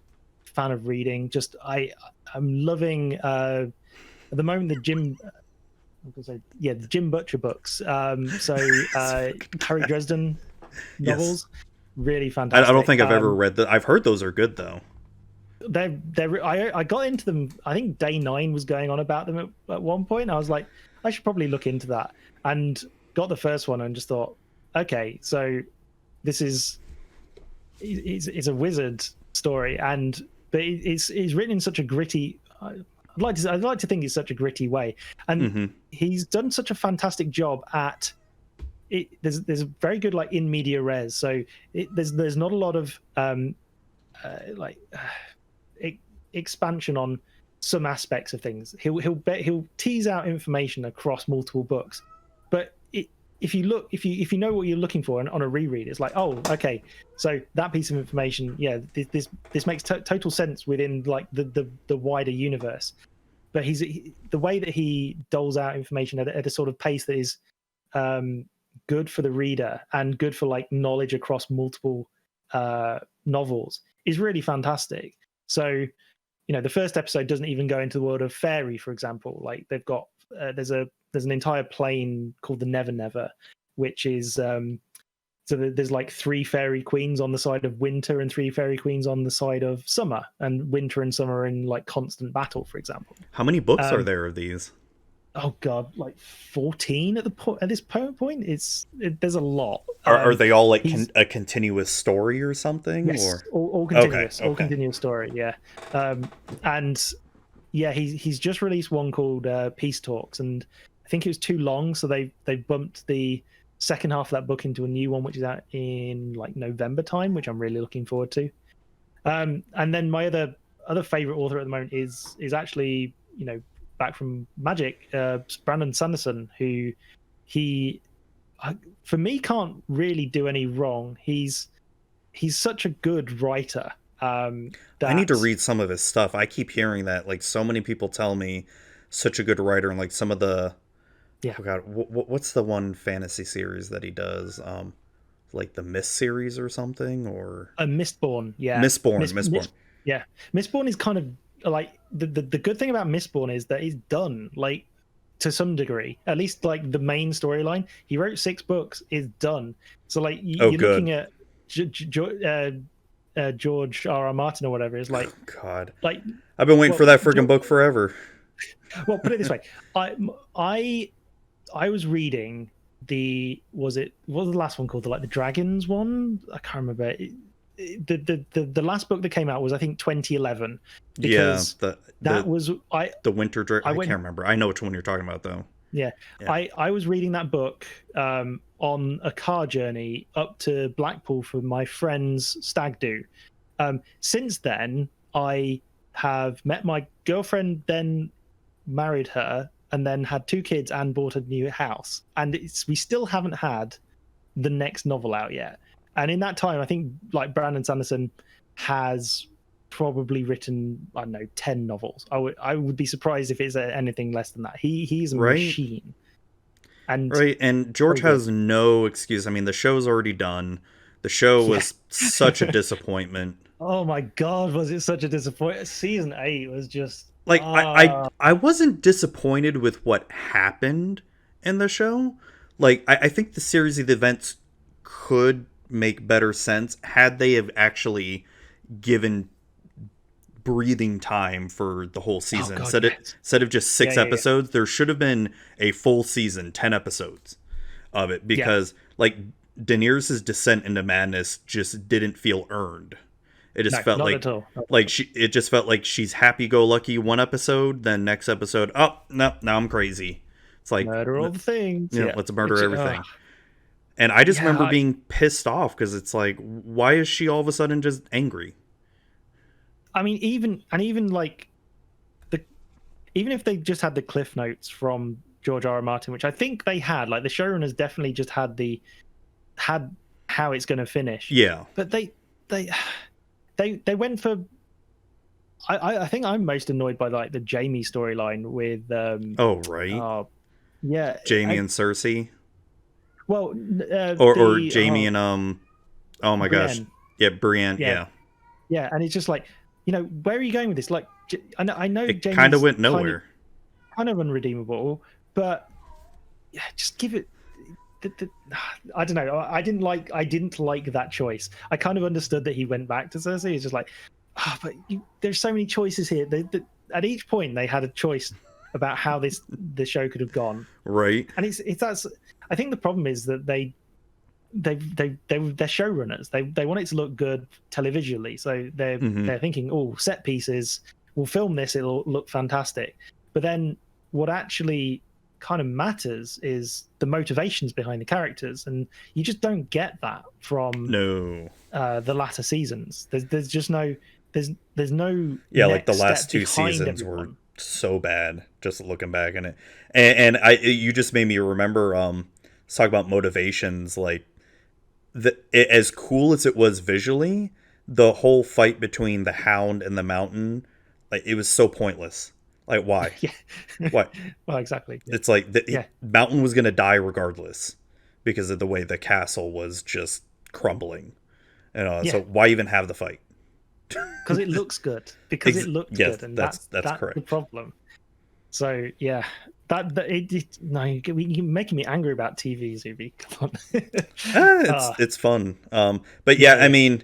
of reading. Just I'm loving at the moment the Jim. The Jim Butcher books. Harry Dresden novels, yes. Really fantastic. I don't think I've ever read that. I've heard those are good though. I got into them. I think Day 9 was going on about them at one point. I was like, I should probably look into that, and got the first one and just thought, okay, so this is it's a wizard story, but it's written in such a gritty. I'd like to think it's such a gritty way, and he's done such a fantastic job at it. There's a very good like in media res, so there's not a lot of expansion on some aspects of things. He'll tease out information across multiple books, but if you know what you're looking for on a reread, it's like, oh, okay, so that piece of information, yeah, this makes total sense within like the wider universe. But the way that he doles out information at a sort of pace that is good for the reader and good for like knowledge across multiple novels is really fantastic. So, the first episode doesn't even go into the world of fairy, for example. Like they've got there's an entire plane called the Never Never, which is so there's like 3 fairy queens on the side of winter and 3 fairy queens on the side of summer, and winter and summer are in like constant battle, for example. How many books are there of these? Oh god, like 14 at this point. There's a lot. Are they all like a continuous story or something? Yes, or all continuous, okay. All continuous story. Yeah, and yeah, he's just released one called Peace Talks, and I think it was too long, so they bumped the second half of that book into a new one, which is out in like November time, which I'm really looking forward to. And then my other favorite author at the moment is actually back from Magic, Brandon Sanderson, who for me can't really do any wrong. He's such a good writer. I need to read some of his stuff. I keep hearing that, like, so many people tell me such a good writer, and like some of the oh god, what's the one fantasy series that he does? Like the Mist series or something, or Mistborn. Yeah, Mistborn. Yeah, Mistborn is kind of like the good thing about Mistborn is that he's done like to some degree, at least like the main storyline. He wrote 6 books, is done. So like you're looking at George R.R. Martin or whatever is like, oh god, like I've been waiting for that freaking book forever. Well, put it this way, I was reading what was the last one called, the Dragons one? I can't remember. The last book that came out was, I think, 2011. Because the Winter Dragon. I can't remember. I know which one you're talking about though. Yeah. I was reading that book on a car journey up to Blackpool for my friend's stag do. Since then, I have met my girlfriend, then married her, and then had 2 kids and bought a new house. And we still haven't had the next novel out yet. And in that time, I think like Brandon Sanderson has probably written, I don't know, 10 novels. I would be surprised if it's anything less than that. He's a machine. And George has no excuse. I mean, the show's already done. The show was such a disappointment. Oh my god, was it such a disappointment? Season 8 was just like I wasn't disappointed with what happened in the show. Like I think the series of events could make better sense had they have actually given breathing time for the whole season. Instead of just 6 episodes, there should have been a full season, 10 episodes of it, because like Daenerys' descent into madness just didn't feel earned. It just felt it just felt like she's happy-go-lucky one episode, then next episode, oh no, now I'm crazy. It's like murder all the things. Let's murder everything. And I just remember being pissed off because it's like, why is she all of a sudden just angry? I mean, even if they just had the cliff notes from George R. R. Martin, which I think they had, like the showrunners definitely just had how it's going to finish. Yeah, but they went for. I think I'm most annoyed by like the Jaime storyline with. Jaime and Cersei. Well, or Jaime and oh my gosh, Brienne. Yeah, and it's just like, where are you going with this? Like, I know it kind of went nowhere. Kind of unredeemable, but just give it. I don't know. I didn't like that choice. I kind of understood that he went back to Cersei. It's just like, but there's so many choices here. At each point, they had a choice about how the show could have gone. Right. And that's. I think the problem is that they're showrunners. They want it to look good televisually, so they're thinking, oh, set pieces. We'll film this. It'll look fantastic. But then what actually kind of matters is the motivations behind the characters, and you just don't get that from the latter seasons. There's just no like the last 2 seasons were so bad just looking back in it, and you just made me remember talk about motivations, like as cool as it was visually, the whole fight between the Hound and the Mountain, like it was so pointless. Like, why? Why? Well, exactly. It's like Mountain was going to die regardless because of the way the castle was just crumbling. So why even have the fight? Because it looks good. Because it looked good, and that's correct. The problem. So you're making me angry about TV, Zuby. Come on. It's fun. But I mean,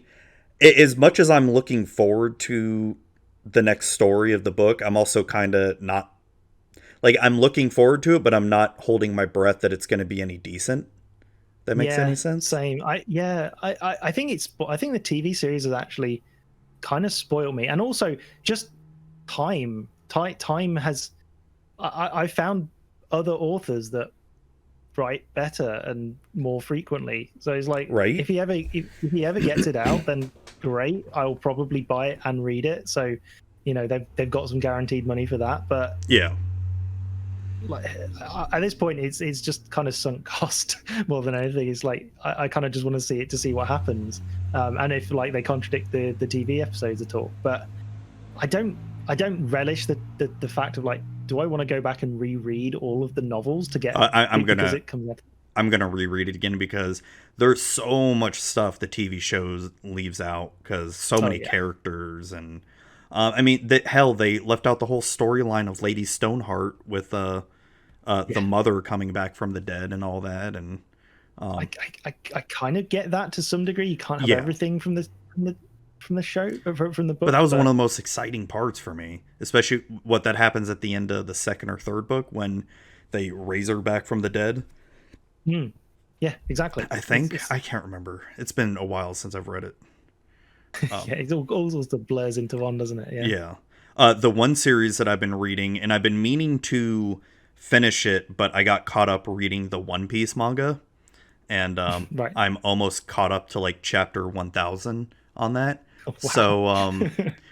as much as I'm looking forward to the next story of the book, I'm also kind of not, like, I'm looking forward to it, but I'm not holding my breath that it's going to be any decent. That makes any sense? Same. I think the TV series has actually kind of spoiled me, and also just time has. I found other authors that write better and more frequently. So it's like, if he ever gets it out, then great. I'll probably buy it and read it. So, they've got some guaranteed money for that. But like at this point, it's just kind of sunk cost more than anything. It's like I kind of just want to see it to see what happens, and if like they contradict the TV episodes at all. But I don't relish the fact of like, do I want to go back and reread all of the novels to get? I'm gonna reread it again because there's so much stuff the TV shows leaves out because so many characters, and I mean they left out the whole storyline of Lady Stoneheart with the mother coming back from the dead and all that, and I kind of get that to some degree. You can't have everything from the show, from the book. But that was one of the most exciting parts for me, especially what that happens at the end of the 2nd or 3rd book when they raise her back from the dead. Yeah, exactly. I think I can't remember. It's been a while since I've read it. It all sorts of blurs into one, doesn't it? Yeah. The one series that I've been reading, and I've been meaning to finish it, but I got caught up reading the One Piece manga, and I'm almost caught up to like chapter 1000 on that. Oh, wow. So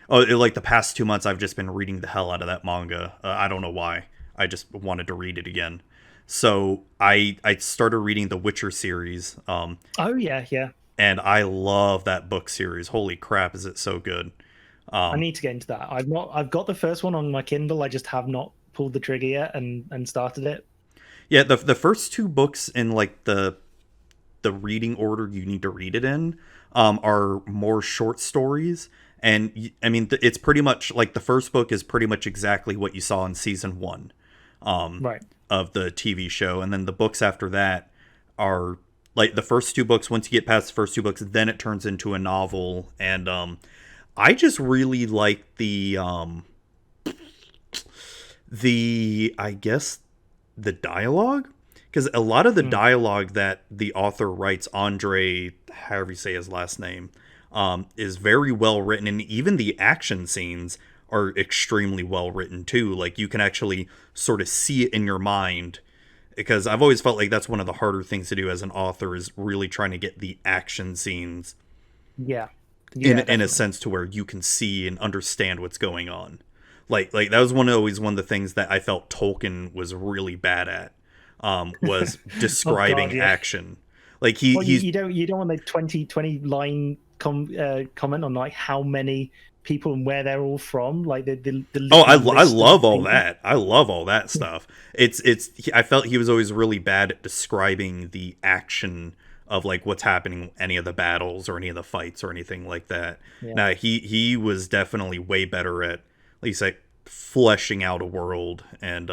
Oh, like the past 2 months, I've just been reading the hell out of that manga. I don't know why. I just wanted to read it again. So I started reading the Witcher series. Oh yeah, yeah. And I love that book series. Holy crap, is it so good? I need to get into that. I've got the first one on my Kindle. I just have not pulled the trigger yet and started it. Yeah, the first two books in like the reading order you need to read it in are more short stories. And I mean, it's pretty much like the first book is pretty much exactly what you saw in season 1 Right. of the TV show. And then the books after that are like the first two books. Once you get past the first two books, then it turns into a novel. And I just really like I guess the dialogue, because a lot of the dialogue that the author writes, Andre, however you say his last name, is very well written, and even the action scenes are extremely well written too. Like you can actually sort of see it in your mind, because I've always felt like that's one of the harder things to do as an author, is really trying to get the action scenes in a sense to where you can see and understand what's going on. Like that was always one of the things that I felt Tolkien was really bad at, was describing action. Like you don't want the 20 line comment on like how many people and where they're all from. Like the I love all that. I love all that stuff. I felt he was always really bad at describing the action of like what's happening, any of the battles or any of the fights or anything like that. Yeah. Now he was definitely way better at least like fleshing out a world. And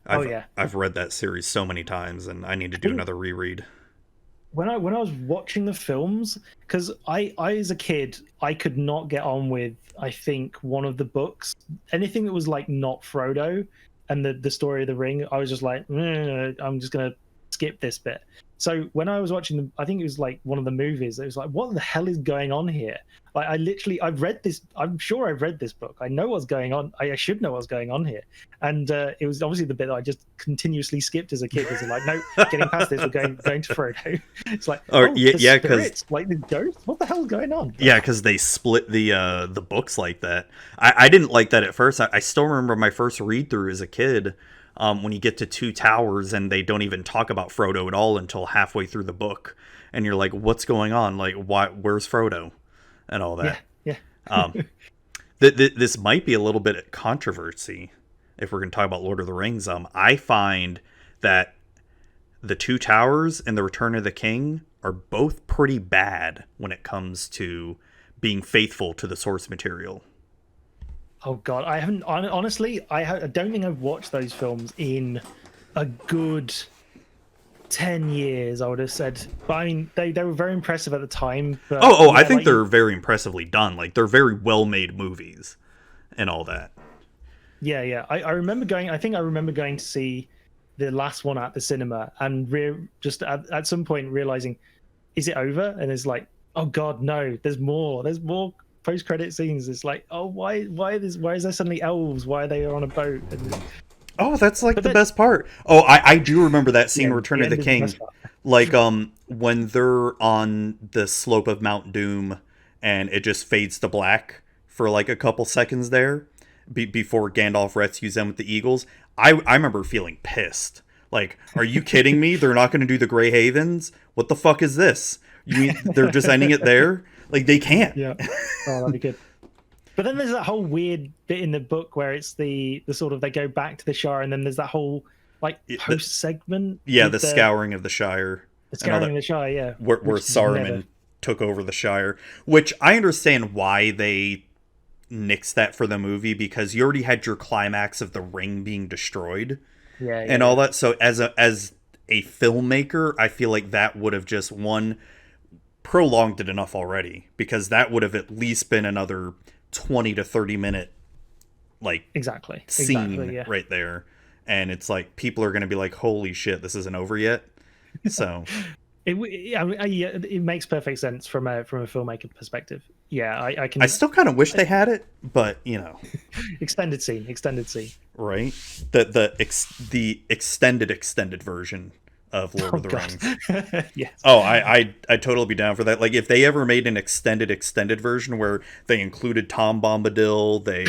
I've read that series so many times, and I need to do another reread. When I was watching the films, because I as a kid, I could not get on with, I think, one of the books. Anything that was like not Frodo and the story of the ring, I was just like, I'm just gonna skip this bit. So when I was watching I think it was like one of the movies, it was like, what the hell is going on here? Like I've read this, I'm sure I've read this book. I know what's going on. I should know what's going on here. And it was obviously the bit that I just continuously skipped as a kid. It's like, no, getting past this, we're going to Frodo. It's like, because like the ghost, what the hell's going on? Yeah, because they split the books like that. I didn't like that at first. I still remember my first read through as a kid. When you get to Two Towers and they don't even talk about Frodo at all until halfway through the book, and you're like, what's going on? Like, where's Frodo? And all that. Yeah. This might be a little bit of controversy if we're going to talk about Lord of the Rings. I find that the Two Towers and the Return of the King are both pretty bad when it comes to being faithful to the source material. Oh God, I haven't honestly. I don't think I've watched those films in a good 10 years, I would have said. But I mean, they were very impressive at the time. But, I think they're very impressively done. Like they're very well made movies and all that. Yeah. I remember going. I think I remember going to see the last one at the cinema, and just at some point realizing, is it over? And it's like, oh God, no. There's more. There's more post-credit scenes. It's like, oh, why is there suddenly elves? Why are they on a boat? Oh, that's like the best part. Oh, I do remember that scene, Return of the King. Like, when they're on the slope of Mount Doom and it just fades to black for like a couple seconds there before Gandalf rescues them with the eagles. I remember feeling pissed. Like, are you kidding me? They're not going to do the Grey Havens? What the fuck is this? You mean they're just ending it there? Like, they can't. Yeah. Oh, that'd be good. But then there's that whole weird bit in the book where it's the sort of they go back to the Shire, and then there's that whole like post segment. Yeah, the scouring of the Shire. The scouring of the Shire, yeah. Where Saruman took over the Shire, which I understand why they nixed that for the movie, because you already had your climax of the ring being destroyed, and all that. So as a filmmaker, I feel like that would have just prolonged it enough already, because that would have at least been another 20 to 30 minute like scene right there, and it's like people are going to be like, holy shit, this isn't over yet. So it makes perfect sense from a filmmaker perspective. I still kind of wish they had it, but you know, extended scene right, the extended version of Lord of the Rings. Yes. Oh, I'd totally be down for that. Like if they ever made an extended version where they included Tom Bombadil, they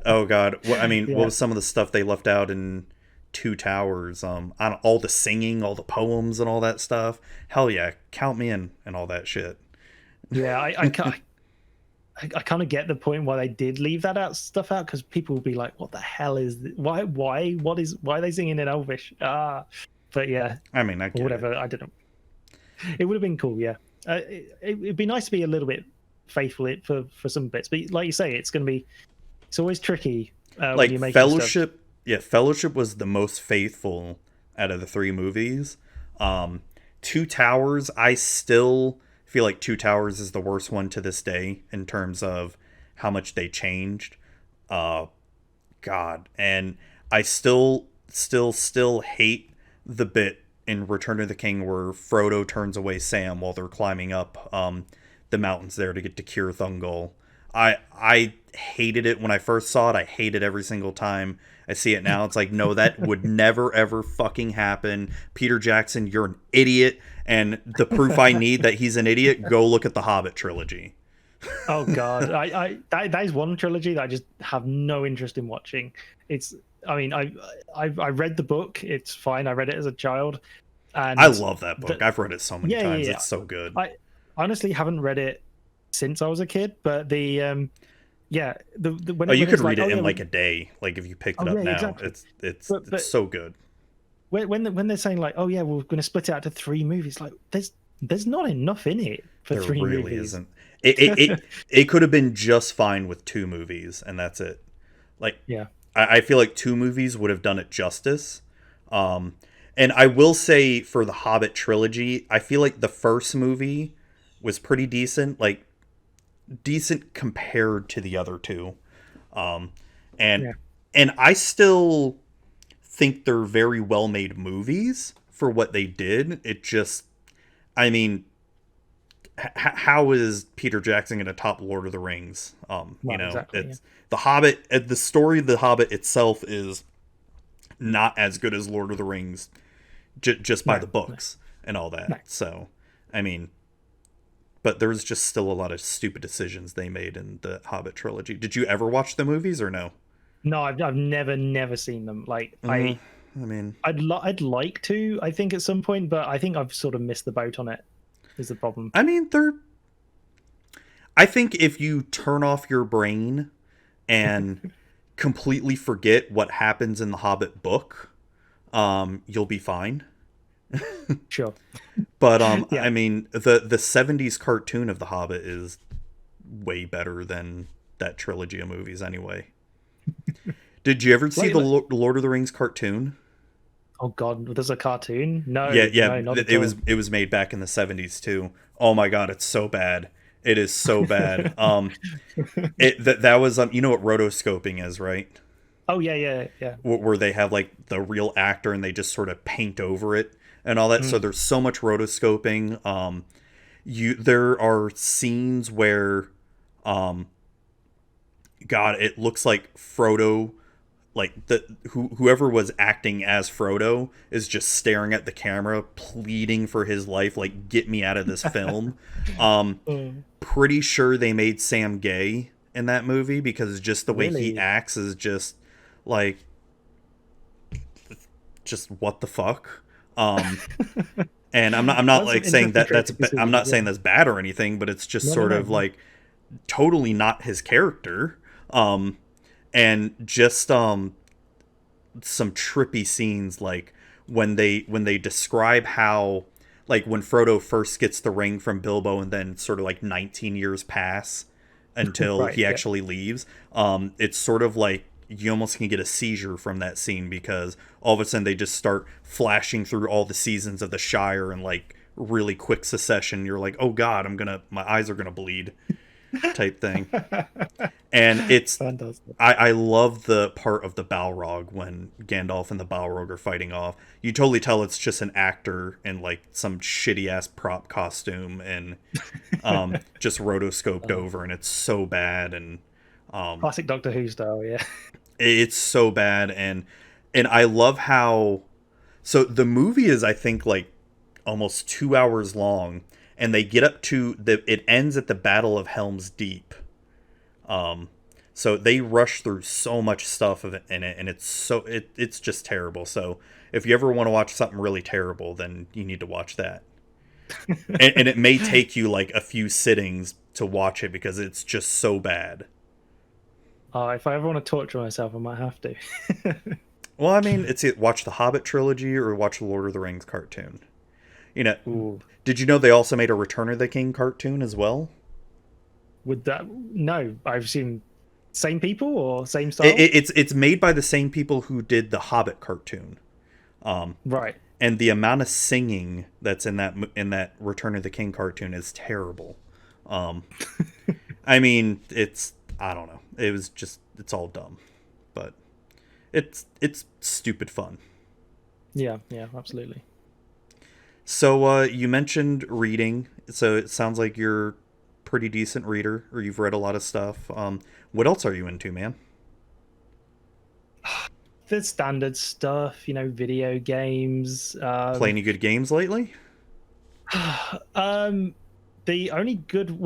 oh god, I mean, what was some of the stuff they left out in Two Towers? I don't, all the singing, all the poems, and all that stuff. Hell yeah, count me in and all that shit. Yeah, I kind of get the point why they did leave that stuff out, because people will be like, "What the hell is this? Why are they singing in Elvish?" But yeah, I mean, whatever. I don't know. It would have been cool, yeah. It'd be nice to be a little bit faithful for some bits, but like you say, it's always tricky. Like when you make Fellowship, stuff. Yeah, Fellowship was the most faithful out of the three movies. Two Towers, I still feel like Two Towers is the worst one to this day in terms of how much they changed. God, and I still hate the bit in Return of the King where Frodo turns away Sam while they're climbing up the mountains there to get to Cir Thungol. I hated it when I first saw it. I hate it every single time I see it now. It's like, no, that would never ever fucking happen. Peter Jackson, you're an idiot. And the proof I need that he's an idiot, go look at the Hobbit trilogy. Oh god, that is one trilogy that I just have no interest in watching. I read the book. It's fine. I read it as a child, and I love that book. I've read it so many times. Yeah. It's so good. I honestly haven't read it since I was a kid, but when you could read it in like a day. Like if you picked it up now, exactly. It's so good. When they're saying like, oh yeah, we're going to split it out to 3 movies, like there's not enough in it for 3 movies. There really isn't. It could have been just fine with 2 movies, and that's it. Like, yeah, I feel like 2 movies would have done it justice. And I will say for the Hobbit trilogy, I feel like the first movie was pretty decent, like decent compared to the other 2. And I still think they're very well made movies for what they did. It just, I mean, how is Peter Jackson going to top Lord of the Rings? It's the Hobbit. The story of the Hobbit itself is not as good as Lord of the Rings, just by the books and all that. So, I mean, but there's just still a lot of stupid decisions they made in the Hobbit trilogy. Did you ever watch the movies or no? No, I've never seen them. Like I mean, I'd like to, I think at some point, but I think I've sort of missed the boat on it. Is the problem? I mean, I think if you turn off your brain and completely forget what happens in the Hobbit book, you'll be fine. Sure. But I mean, the 70s cartoon of the Hobbit is way better than that trilogy of movies anyway. Did you ever see the Lord of the Rings cartoon? Oh God, there's a cartoon? No. Yeah. No, it was made back in the 70s too. Oh my God, it's so bad. It is so bad. That was you know what rotoscoping is, right? Oh yeah. Where they have like the real actor and they just sort of paint over it and all that. So there's so much rotoscoping. There are scenes where God, it looks like Frodo, like whoever was acting as Frodo is just staring at the camera, pleading for his life, like, get me out of this film. Pretty sure they made Sam gay in that movie because just the way he acts is just like, just what the fuck. And I'm not like saying I'm not saying that's bad or anything, but it's just sort of like totally not his character. And just some trippy scenes, like when they describe how, like, when Frodo first gets the ring from Bilbo and then sort of like 19 years pass until he actually leaves. It's sort of like you almost can get a seizure from that scene because all of a sudden they just start flashing through all the seasons of the Shire in like really quick succession. You're like, oh God, my eyes are gonna bleed. Type thing. And it's I love the part of the Balrog when Gandalf and the Balrog are fighting off. You totally tell it's just an actor in like some shitty ass prop costume and just rotoscoped over, and it's so bad. And classic Doctor Who style. Yeah, it's so bad. And I love how So the movie is, I think, like almost 2 hours long, and they get up to it ends at the Battle of Helm's Deep. So they rush through so much stuff in it, and it's just terrible. So if you ever want to watch something really terrible, then you need to watch that. And it may take you like a few sittings to watch it because it's just so bad. If I ever want to torture myself, I might have to. Well, I mean, watch the Hobbit trilogy or watch the Lord of the Rings cartoon. Ooh. Did you know they also made a Return of the King cartoon as well? Would that? No, I've seen same people or same style. It's made by the same people who did the Hobbit cartoon. Right. And the amount of singing that's in that Return of the King cartoon is terrible. I mean, I don't know. It's all dumb, but it's stupid fun. Yeah, absolutely. So you mentioned reading. So it sounds like you're a pretty decent reader, or you've read a lot of stuff. What else are you into, man? The standard stuff, video games. Play any good games lately? The only good,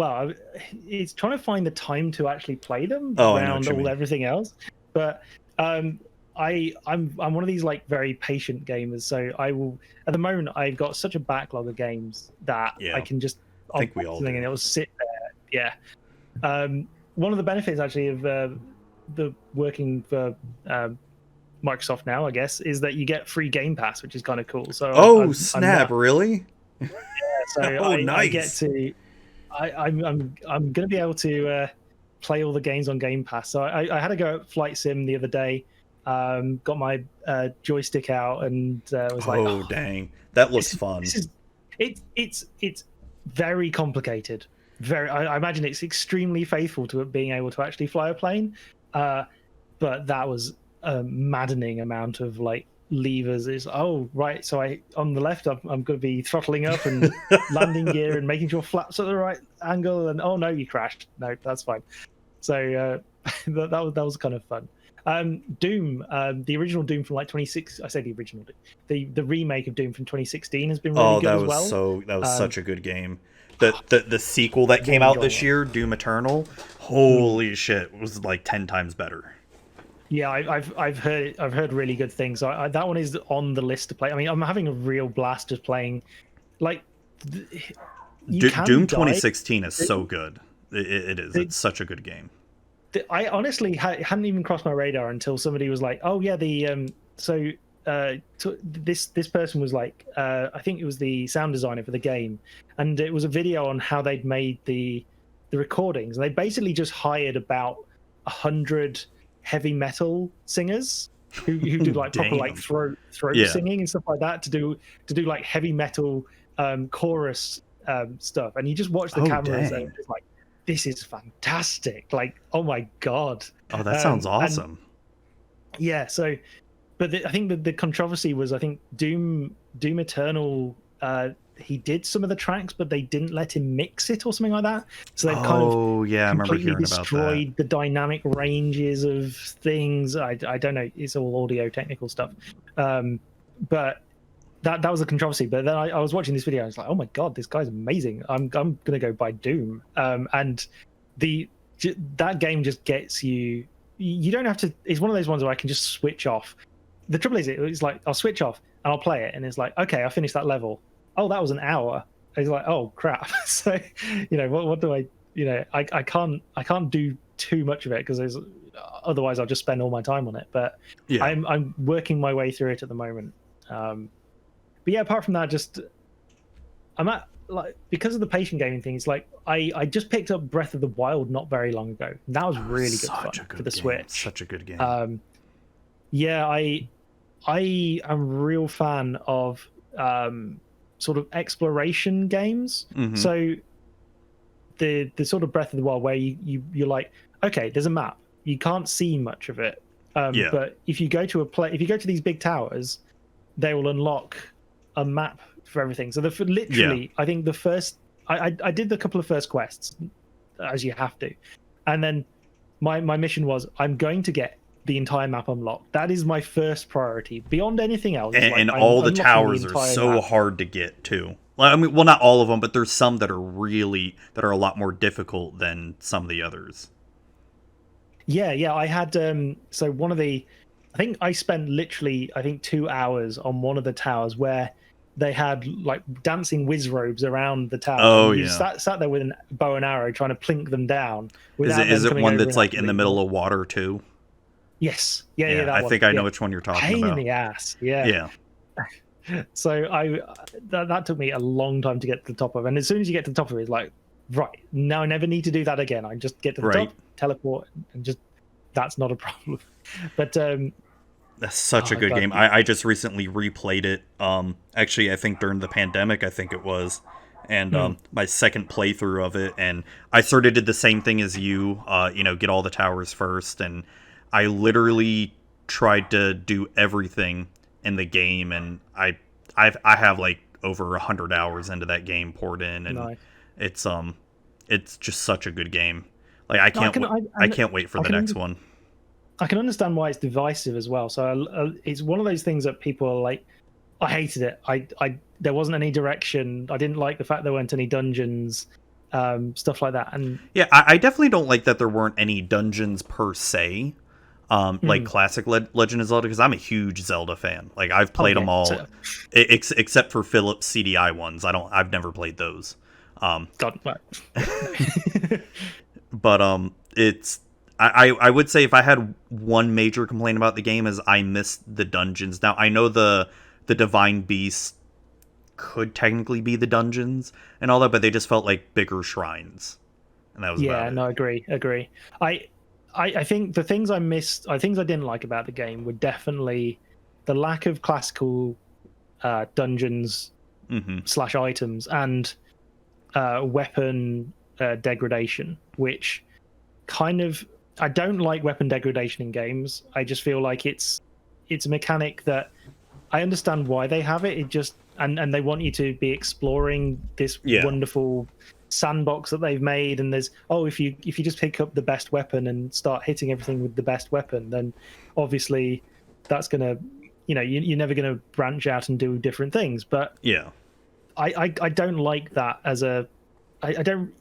it's trying to find the time to actually play them around everything else. But I'm one of these like very patient gamers, so I will. At the moment, I've got such a backlog of games that I can just. I think we all do. And it will sit there. Yeah. One of the benefits actually of the working for Microsoft now, I guess, is that you get free Game Pass, which is kind of cool. So snap! Really? Yeah. So nice. I get to. I'm going to be able to play all the games on Game Pass. So I had to go at Flight Sim the other day. Got my joystick out and was like, "Oh dang, that looks fun." It's very complicated. I imagine it's extremely faithful to it being able to actually fly a plane. But that was a maddening amount of like levers. Is right. So on the left, I'm going to be throttling up and landing gear and making sure flaps at the right angle. And no, you crashed. No, that's fine. So that was kind of fun. Doom, the original Doom from like 26. I say the original, the remake of Doom from 2016 has been really good as well. That was such a good game. The sequel that came out this year, Doom Eternal, holy shit, was like 10 times better. Yeah, I've heard really good things. That one is on the list to play. I mean, I'm having a real blast just playing. Like, Doom 2016 is so good. It is. It's such a good game. I honestly hadn't even crossed my radar until somebody was like, "Oh yeah, this person was like, I think it was the sound designer for the game, and it was a video on how they'd made the recordings, and they basically just hired about 100 heavy metal singers who do like proper like throat singing and stuff like that to do like heavy metal chorus stuff, and you just watch the cameras and it's like, this is fantastic. Like, oh my God. Oh, that sounds awesome. So, but I think the controversy was, I think Doom Eternal, he did some of the tracks, but they didn't let him mix it or something like that. So they've completely destroyed the dynamic ranges of things. I don't know. It's all audio technical stuff. But that was a controversy. But then I was watching this video and I was like, oh my God, this guy's amazing. I'm going to go buy Doom. And that game just gets you. You don't have to. It's one of those ones where I can just switch off. The trouble is, it's like I'll switch off and I'll play it, and it's like, okay, I finished that level. Oh, that was an hour. And it's like, oh crap. So, what do I? I can't do too much of it because otherwise I'll just spend all my time on it. But yeah. I'm working my way through it at the moment. But yeah, apart from that, just I'm at like, because of the patient gaming thing, it's like I just picked up Breath of the Wild not very long ago. That was really good fun for the Switch. Such a good game. Yeah, I am a real fan of sort of exploration games. Mm-hmm. So the sort of Breath of the Wild where you're like, okay, there's a map. You can't see much of it. But if you go to these big towers, they will unlock a map for everything. So I think the first I did a couple of first quests, as you have to, and then my mission was, I'm going to get the entire map unlocked. That is my first priority. Beyond anything else, it's And I'm all the unlocking towers are entire so map. hard to get to. I mean, well, not all of them, but there's some that are a lot more difficult than some of the others. Yeah. I had so one of the, I think I spent literally 2 hours on one of the towers where they had like dancing whiz robes around the tower. Oh, and you yeah. sat there with a bow and arrow trying to plink them down. Is Without it them coming one over that's and like in the absolutely middle of water too? Yes. Yeah. That I one. think I know Yeah. which one you're talking Pain about. in the ass. Yeah. Yeah. So that took me a long time to get to the top of, and as soon as you get to the top of it, it's like, right, now I never need to do that again. I just get to the top, teleport, and just that's not a problem. But that's such a good game. I just recently replayed it. Actually, I think during the pandemic, I think it was, and my second playthrough of it, and I sort of did the same thing as you. Get all the towers first, and I literally tried to do everything in the game, and I have like over 100 hours into that game poured in, and Nice. it's just such a good game. Like I can't wait for the next one. I can understand why it's divisive as well. So it's one of those things that people are like, I hated it. There wasn't any direction. I didn't like the fact there weren't any dungeons, stuff like that. And yeah, I definitely don't like that there weren't any dungeons per se. Like classic Legend of Zelda, because I'm a huge Zelda fan. Like I've played them all, except for Philip's CDI ones. I've never played those. God, But it's I would say if I had one major complaint about the game is I missed the dungeons. Now I know the Divine Beast could technically be the dungeons and all that, but they just felt like bigger shrines, and that was about it. No, agree. I think the things I missed, things I didn't like about the game were definitely the lack of classical dungeons / items and weapon degradation, which kind of, I don't like weapon degradation in games. I just feel like it's a mechanic that I understand why they have it. It just and they want you to be exploring this wonderful sandbox that they've made, and there's if you just pick up the best weapon and start hitting everything with the best weapon, then obviously that's gonna, you're never gonna branch out and do different things. But I don't like that as a I don't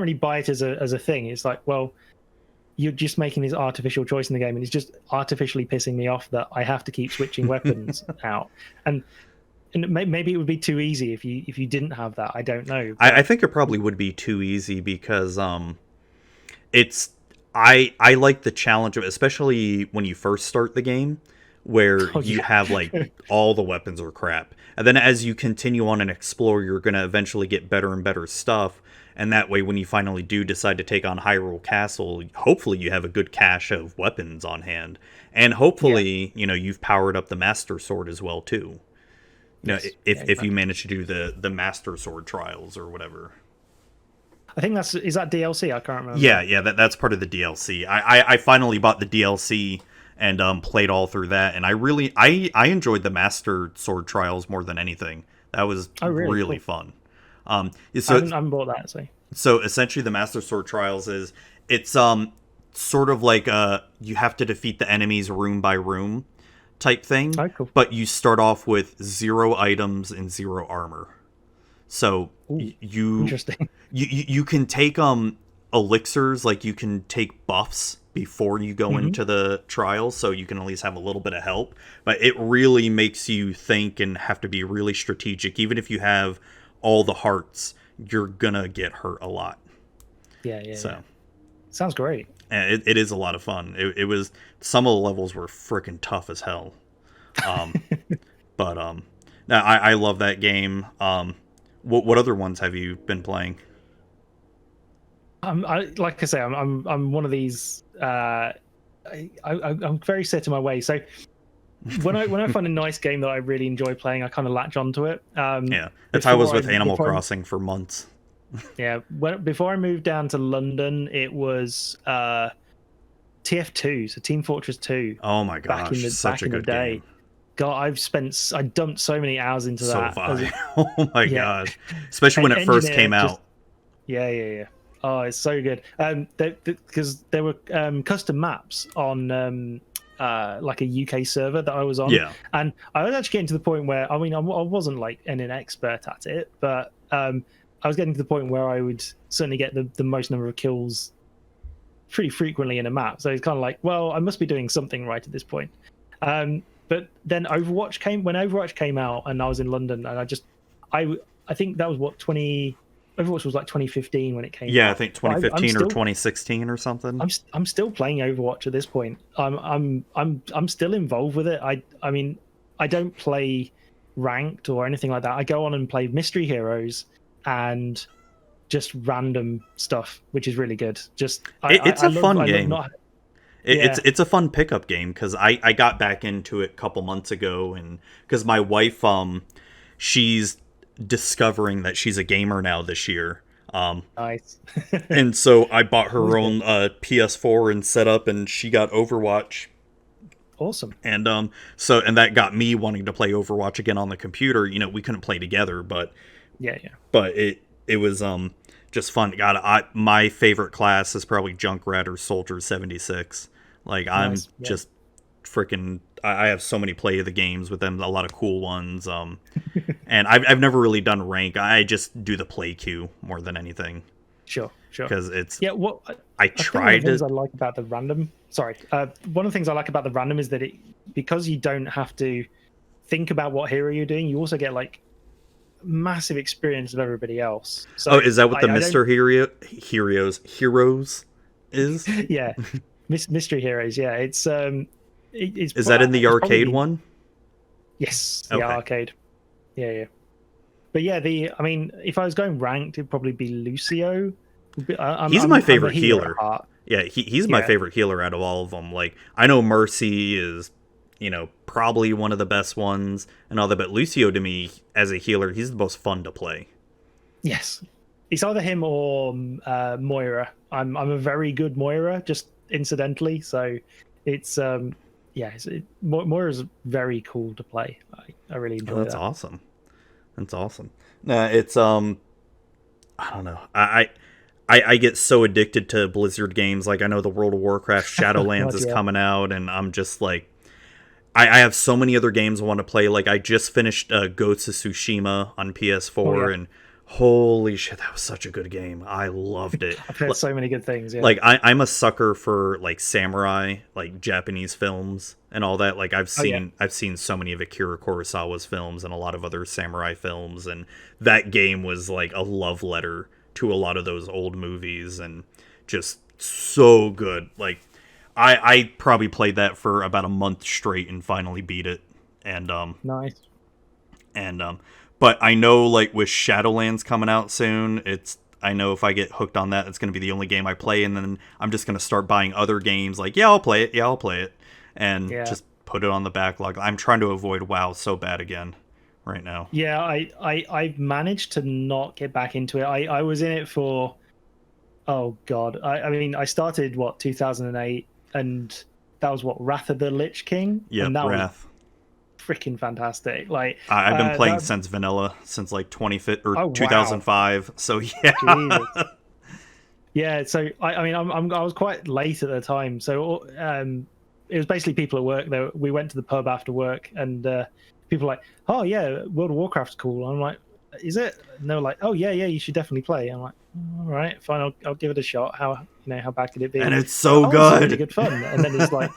really buy it as a thing. It's like, well, you're just making this artificial choice in the game, and it's just artificially pissing me off that I have to keep switching weapons out. And maybe it would be too easy if you didn't have that. I don't know. I think it probably would be too easy because it's I like the challenge of it, especially when you first start the game, where you have like all the weapons are crap, and then as you continue on and explore, you're gonna eventually get better and better stuff. And that way, when you finally do decide to take on Hyrule Castle, hopefully you have a good cache of weapons on hand. And hopefully, you've powered up the Master Sword as well, too. If you manage to do the Master Sword trials or whatever. I think is that DLC? I can't remember. Yeah, that's part of the DLC. I finally bought the DLC and played all through that. And I enjoyed the Master Sword trials more than anything. That was really cool. fun. I haven't bought that. So essentially, the Master Sword Trials it's sort of like you have to defeat the enemies room by room type thing, cool. But you start off with 0 items and 0 armor. So interesting. You can take elixirs, like you can take buffs before you go into the trials, so you can at least have a little bit of help. But it really makes you think and have to be really strategic, even if you have all the hearts, you're gonna get hurt a lot. Yeah. Sounds great. And it is a lot of fun. It was, some of the levels were freaking tough as hell. But now I love that game. What other ones have you been playing? Like I say, I'm one of these. I'm very set in my way. So when I find a nice game that I really enjoy playing, I kind of latch onto it. That's how I was with Animal Crossing for months. Before I moved down to London, it was TF2, so Team Fortress 2. Oh my gosh, such a good game. God, I dumped so many hours into that. So have I. Oh my gosh, especially when it first came out. Yeah. Oh, it's so good. Because there were custom maps on like a UK server that I was on. Yeah. And I was actually getting to the point where, I mean, I wasn't like an expert at it, but I was getting to the point where I would certainly get the most number of kills pretty frequently in a map. So it's kind of like, well, I must be doing something right at this point. But then when Overwatch came out, and I was in London, and I think that was Overwatch was like 2015 when it came out. Yeah, I think 2015 or 2016 or something. I'm still playing Overwatch at this point. I'm still involved with it. I mean, I don't play ranked or anything like that. I go on and play mystery heroes and just random stuff, which is really good. It's a fun game. It's a fun pickup game because I got back into it a couple months ago, and because my wife she's discovering that she's a gamer now this year. Nice. And so I bought her own PS4 and set up, and she got Overwatch. Awesome. And that got me wanting to play Overwatch again on the computer. You know, we couldn't play together, but but it was just fun. God, my favorite class is probably Junkrat or Soldier 76. Like, I'm just freaking. I have so many play of the games with them, a lot of cool ones. And I've never really done rank. I just do the play queue more than anything. Sure. Because it's I tried it. I like about the random. One of the things I like about the random is that because you don't have to think about what hero you're doing, you also get like massive experience of everybody else. So is that what the Mr. Heroes is? Yeah, mystery heroes. Yeah, it's is that in the arcade one? Yes, the arcade. Yeah. But yeah, I mean, if I was going ranked, it'd probably be Lucio. He's my favorite healer. Yeah, he's my favorite healer out of all of them. Like, I know Mercy is, probably one of the best ones and all that, but Lucio, to me, as a healer, he's the most fun to play. Yes. It's either him or Moira. I'm a very good Moira, just incidentally. So it's Moira's very cool to play. I really enjoy that. Awesome. That's awesome. It's I don't know. I get so addicted to Blizzard games. Like, I know the World of Warcraft Shadowlands is coming out, and I'm just like, I have so many other games I want to play. Like, I just finished Ghost of Tsushima on PS4, and holy shit, that was such a good game. I loved it. I've heard so many good things. Yeah. Like, I'm a sucker for like samurai, like Japanese films and all that. Like, I've seen so many of Akira Kurosawa's films and a lot of other samurai films, and that game was like a love letter to a lot of those old movies, and just so good. Like, I probably played that for about a month straight and finally beat it. And nice. And but I know, like, with Shadowlands coming out soon, I know if I get hooked on that, it's going to be the only game I play, and then I'm just going to start buying other games. Like, I'll play it, and just put it on the backlog. I'm trying to avoid WoW so bad again right now. Yeah, I've managed to not get back into it. I was in it for, oh god, I mean, I started 2008, and that was Wrath of the Lich King. Yeah, Wrath. Freaking fantastic! Like, I've been playing since vanilla, since like 2005. So yeah. Yeah, so I mean, I was quite late at the time, so it was basically people at work. We went to the pub after work, and people were like, "Oh yeah, World of Warcraft's cool." I'm like, "Is it?" And they were like, "Oh yeah, you should definitely play." I'm like, "All right, fine, I'll give it a shot. How bad could it be?" And it's so good. It's really good fun. And then it's like,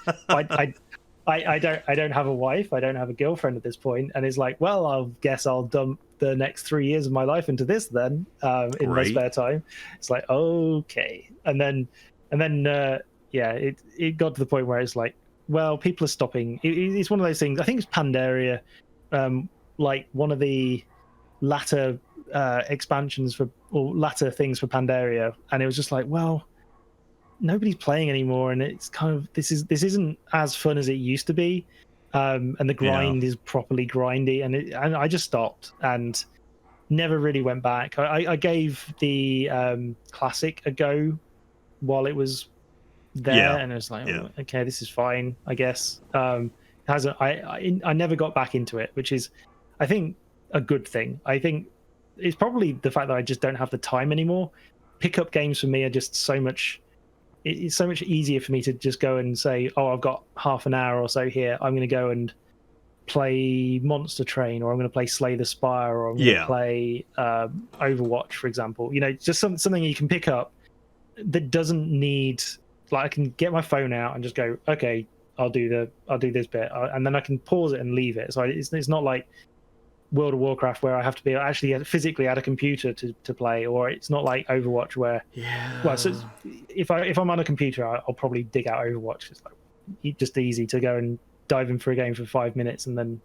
I don't have a wife, I don't have a girlfriend at this point, and it's like, well, I guess I'll dump the next 3 years of my life into this then, in my spare time. It's like, okay, and then it got to the point where it's like, well, people are stopping. It's one of those things. I think it's Pandaria, like one of the latter expansions or latter things for Pandaria, and it was just like, well, nobody's playing anymore, and it's kind of this isn't as fun as it used to be, and the grind is properly grindy, and I just stopped and never really went back. I gave the classic a go while it was there, and it was like, okay, this is fine, I guess. I never got back into it, which is, I think, a good thing. I think it's probably the fact that I just don't have the time anymore. Pickup games for me are just so much it's so much easier for me to just go and say, oh, I've got half an hour or so here. I'm going to go and play Monster Train, or I'm going to play Slay the Spire, or I'm going to play Overwatch, for example. Just something you can pick up that doesn't need, like, I can get my phone out and just go, okay, I'll do this bit, and then I can pause it and leave it. So it's not like World of Warcraft where I have to be actually physically at a computer to play, or it's not like Overwatch where so if I'm on a computer, I'll probably dig out Overwatch. It's like just easy to go and dive in for a game for 5 minutes and then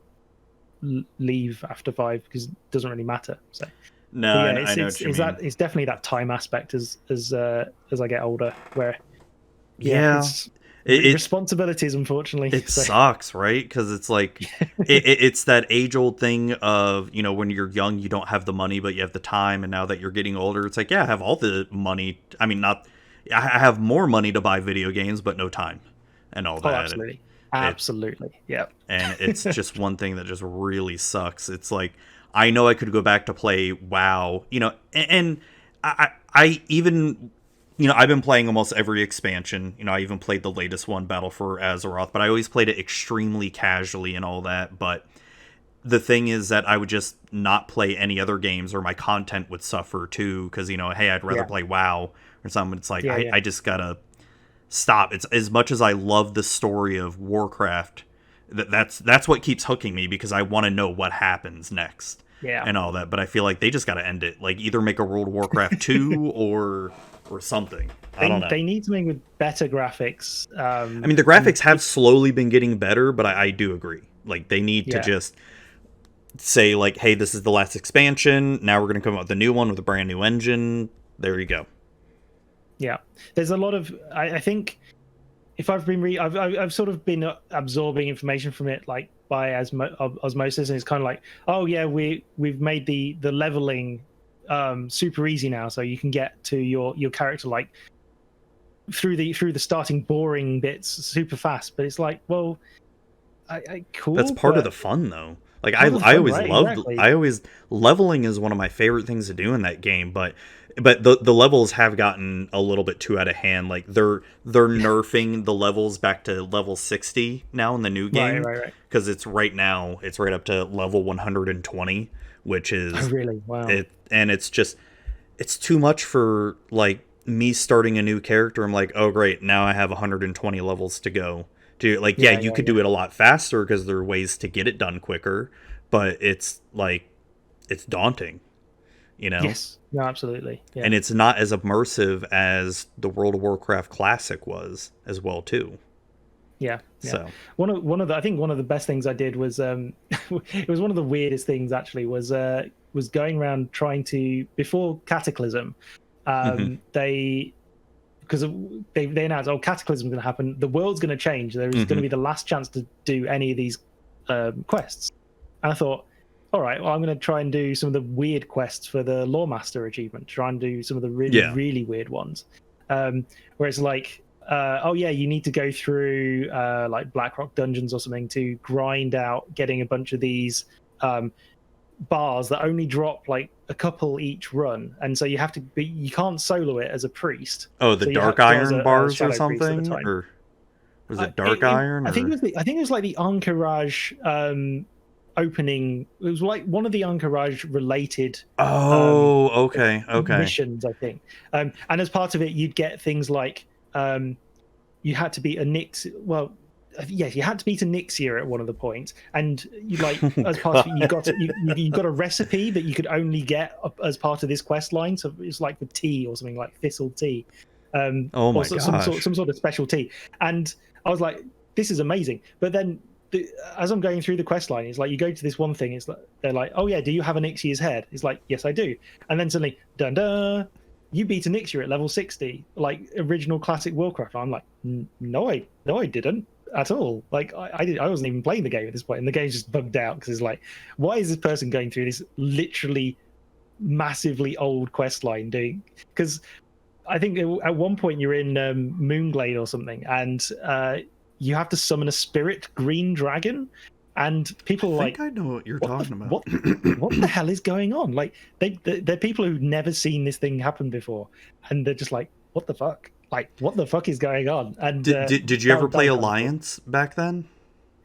leave after 5 because it doesn't really matter. So I know what you mean. It's definitely that time aspect as I get older, where responsibilities, unfortunately. It sucks, right? Because it's like it's that age-old thing of, when you're young, you don't have the money, but you have the time. And now that you're getting older, it's like, I have all the money. I mean, I have more money to buy video games, but no time and all that. Absolutely. Yeah. And it's just one thing that just really sucks. It's like, I know I could go back to play WoW, and I even, I've been playing almost every expansion. I even played the latest one, Battle for Azeroth, but I always played it extremely casually and all that. But the thing is that I would just not play any other games, or my content would suffer too. Because, hey, I'd rather play WoW or something. It's like, I just gotta stop. It's as much as I love the story of Warcraft, that's what keeps hooking me, because I want to know what happens next. And all that. But I feel like they just got to end it. Like, either make a World of Warcraft 2 or something. I don't know. They need something with better graphics. I mean, the graphics have slowly been getting better, but I do agree. Like, they need to just say, like, hey, this is the last expansion. Now we're going to come out with a new one with a brand new engine. There you go. Yeah. There's a lot of... I think if I've been... I've sort of been absorbing information from it, like, by osmosis, and it's kind of like, oh yeah, we've made the leveling super easy now, so you can get to your character like through the starting boring bits super fast. But it's like, well, cool. That's part of the fun, though. Like, I always loved. Exactly. Leveling is one of my favorite things to do in that game, but the levels have gotten a little bit too out of hand. Like, they're nerfing the levels back to level 60 now in the new game. Right. Because it's right up to level 120, which is really wow. And it's too much for, like, me starting a new character. I'm like, oh great, now I have 120 levels to go. You could do it a lot faster because there are ways to get it done quicker, but it's like, it's daunting. Yes, no, absolutely. Yeah. And it's not as immersive as the World of Warcraft Classic was as well too. Yeah. So one of the best things I did was it was one of the weirdest things actually was going around trying to, before Cataclysm, they announced, Cataclysm's going to happen, the world's going to change, there's going to be the last chance to do any of these quests. And I thought, all right, well, I'm going to try and do some of the weird quests for the Lawmaster achievement, try and do some of the really weird ones. Where it's like, you need to go through like Blackrock dungeons or something to grind out getting a bunch of these bars that only drop like a couple each run, and so you can't solo it as a priest. Oh, the Dark Iron bars or something, or was it Dark Iron? I think it was like the Encourage opening. It was like one of the Encourage related missions, I think. And as part of it, you'd get things like you had to beat a Nyx. Well, yes, you had to beat a Nixia at one of the points, and you as part of it, you got a recipe that you could only get as part of this quest line. So it's like the tea or something, like thistle tea, some sort of special tea. And I was like, this is amazing. But then as I'm going through the quest line, it's like you go to this one thing. It's like they're like, oh yeah, do you have a Nixia's head? It's like, yes, I do. And then suddenly, dun dun, you beat a Nixia at level 60, like original classic Warcraft. I'm like, no, I didn't at all. Like I wasn't even playing the game at this point, and the game's just bugged out because it's like, why is this person going through this literally massively old quest line doing? Because I think at one point you're in Moonglade or something, and you have to summon a spirit green dragon, and people I know what you're talking about. What the hell is going on? Like they're people who've never seen this thing happen before, and they're just like, what the fuck? like, what the fuck is going on? And did you ever play Alliance back then?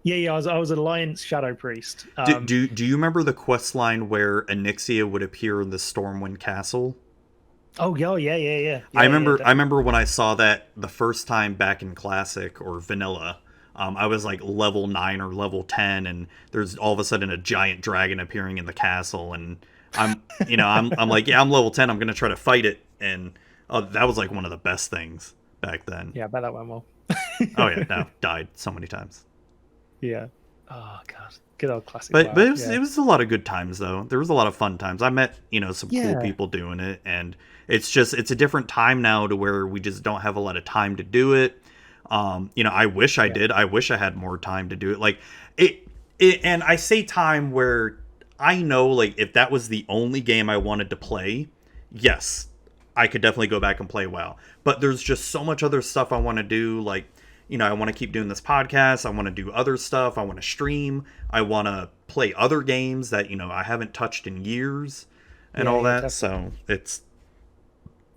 Yeah, I was Alliance Shadow Priest. Do you remember the quest line where Onyxia would appear in the Stormwind Castle? Oh yeah. I remember when I saw that the first time back in Classic or Vanilla. I was like level 9 or level 10, and there's all of a sudden a giant dragon appearing in the castle, and I'm like, yeah, I'm level 10. I'm gonna try to fight it, and that was like one of the best things back then. Yeah, I bet that went well. Oh yeah, no, died so many times. Yeah. Oh god, good old Classic. But it was a lot of good times though. There was a lot of fun times. I met some cool people doing it, and it's a different time now to where we just don't have a lot of time to do it. I wish I did. I wish I had more time to do it. Like it, and I say time where I know, like, if that was the only game I wanted to play, yes, I could definitely go back and play WoW. But there's just so much other stuff I want to do. Like, I want to keep doing this podcast. I want to do other stuff. I want to stream. I want to play other games that, I haven't touched in years and all that. Definitely. So it's...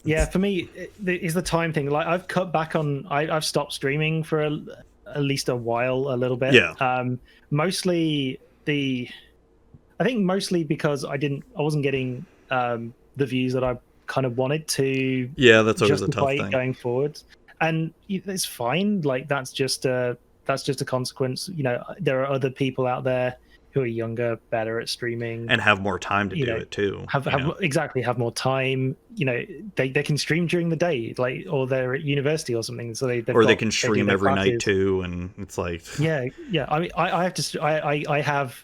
Yeah, for me, it's the time thing. Like, I've cut back on... I've stopped streaming for at least a while, a little bit. Yeah. Mostly because I wasn't getting the views that I kind of wanted to. Yeah, that's always a tough thing going forward. And it's fine. Like, that's just a consequence. There are other people out there who are younger, better at streaming, and have more time to do it too. Have more time. They can stream during the day, like, or they're at university or something, so they can stream every night too, and it's like yeah. I mean, I have to. I have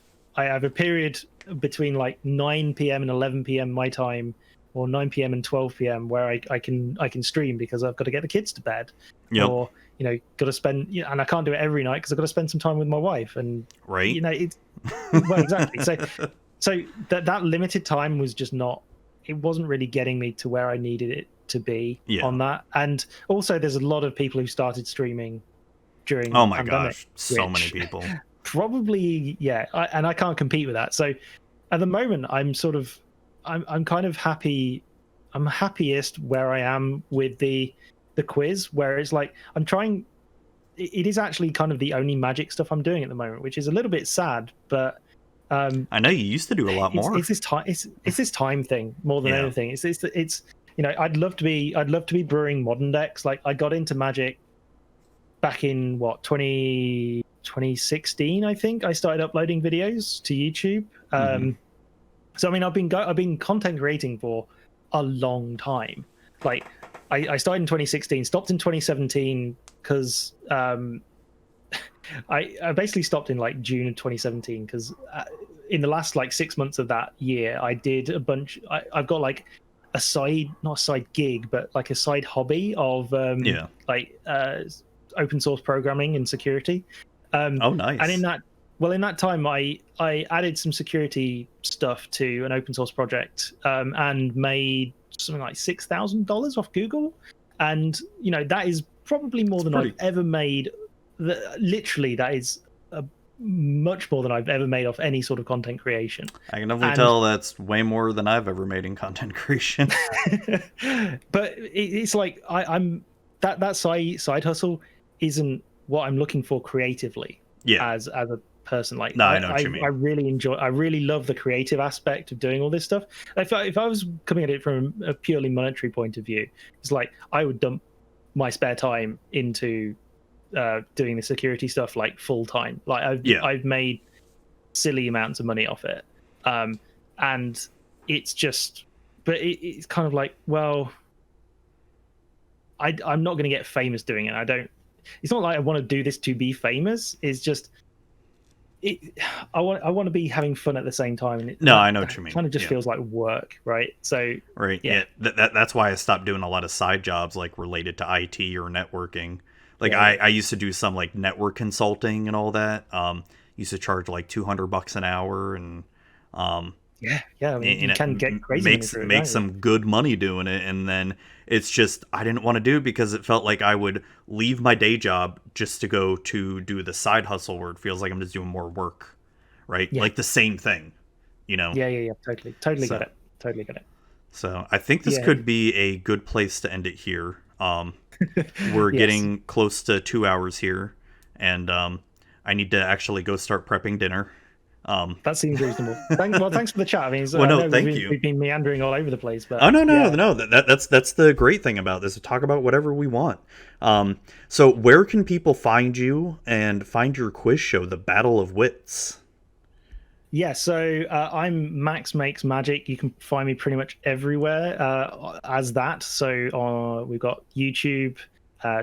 a period between like 9 p.m. and 11 p.m. my time, or 9 p.m. and 12 p.m. where I can stream because I've got to get the kids to bed, or got to spend, and I can't do it every night because I've got to spend some time with my wife, and right, it's well, exactly. So that limited time was just not. It wasn't really getting me to where I needed it to be on that, and also there's a lot of people who started streaming during. Oh my gosh, so many people. Probably, yeah, and I can't compete with that. So at the moment, I'm kind of happy. I'm happiest where I am with the quiz, where it's like I'm trying. It is actually kind of the only Magic stuff I'm doing at the moment, which is a little bit sad. But I know you used to do a lot more. It's this time. It's this time thing more than anything. It's I'd love to be brewing modern decks. Like, I got into Magic back in 2016, I think. I started uploading videos to YouTube. So I mean, I've been content creating for a long time. Like, I started in 2016, stopped in 2017 because I basically stopped in like June of 2017 because in the last like 6 months of that year, I did a bunch. I've got like not a side gig, but like a side hobby of open source programming and security. Oh, nice. And in that time, I added some security stuff to an open source project and made something like $6,000 off Google. And, that is probably more than I've ever made. Literally, that is much more than I've ever made off any sort of content creation. I can definitely tell that's way more than I've ever made in content creation. But it's like I'm that side hustle isn't what I'm looking for creatively. Yeah. As a person, like, no, I know what you mean. I really love the creative aspect of doing all this stuff. If I was coming at it from a purely monetary point of view, it's like I would dump my spare time into doing the security stuff like full time. Like, I've made silly amounts of money off it, and it's just, but it's kind of like, well, I'm not going to get famous doing it. It's not like I want to do this to be famous. It's just, I want to be having fun at the same time. And I know what you mean. Kind of just feels like work, right? So right, yeah. That's why I stopped doing a lot of side jobs like related to IT or networking. Like, I used to do some like network consulting and all that. Used to charge like $200 an hour, and I mean, you can get crazy. Make some good money doing it, and then it's just I didn't want to do it because it felt like I would leave my day job just to go to do the side hustle where it feels like I'm just doing more work, right? Yeah. Like the same thing, Yeah, totally get it. So I think this could be a good place to end it here. We're Yes. getting close to 2 hours here, and I need to actually go start prepping dinner. That seems reasonable. Thanks for the chat. I mean, Well, I no, know thank you. we've been meandering all over the place, but Oh no, yeah. that's the great thing about this. Talk about whatever we want. So where can people find you and find your quiz show, the Battle of Wits? Yeah, so I'm Max Makes Magic. You can find me pretty much everywhere as that. So we've got YouTube,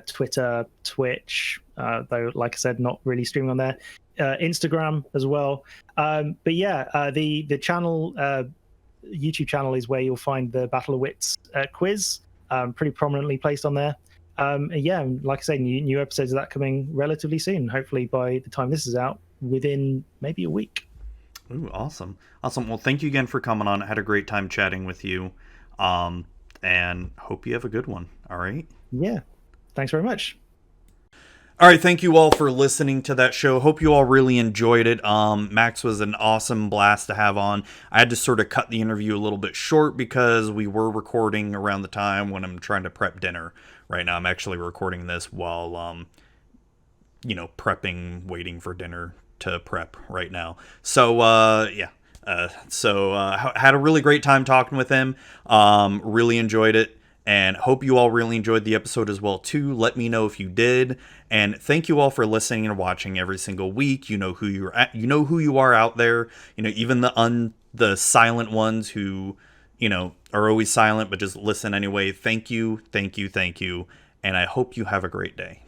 Twitter, Twitch, though, like I said, not really streaming on there. Instagram as well. But yeah, the channel, YouTube channel, is where you'll find the Battle of Wits quiz, pretty prominently placed on there. Yeah, and like I say, new episodes of that coming relatively soon. Hopefully by the time this is out, within maybe a week. Ooh, awesome. Well, thank you again for coming on. I had a great time chatting with you. And hope you have a good one. All right. Yeah. Thanks very much. All right, thank you all for listening to that show. Hope you all really enjoyed it. Max was an awesome blast to have on. I had to sort of cut the interview a little bit short because we were recording around the time when I'm trying to prep dinner. Right now, I'm actually recording this while, prepping, waiting for dinner to prep right now. So, yeah. Had a really great time talking with him. Really enjoyed it. And hope you all really enjoyed the episode as well, too. Let me know if you did. And thank you all for listening and watching every single week. You know who you're at. You know who you are out there. Even the silent ones who, are always silent but just listen anyway. Thank you, thank you, thank you. And I hope you have a great day.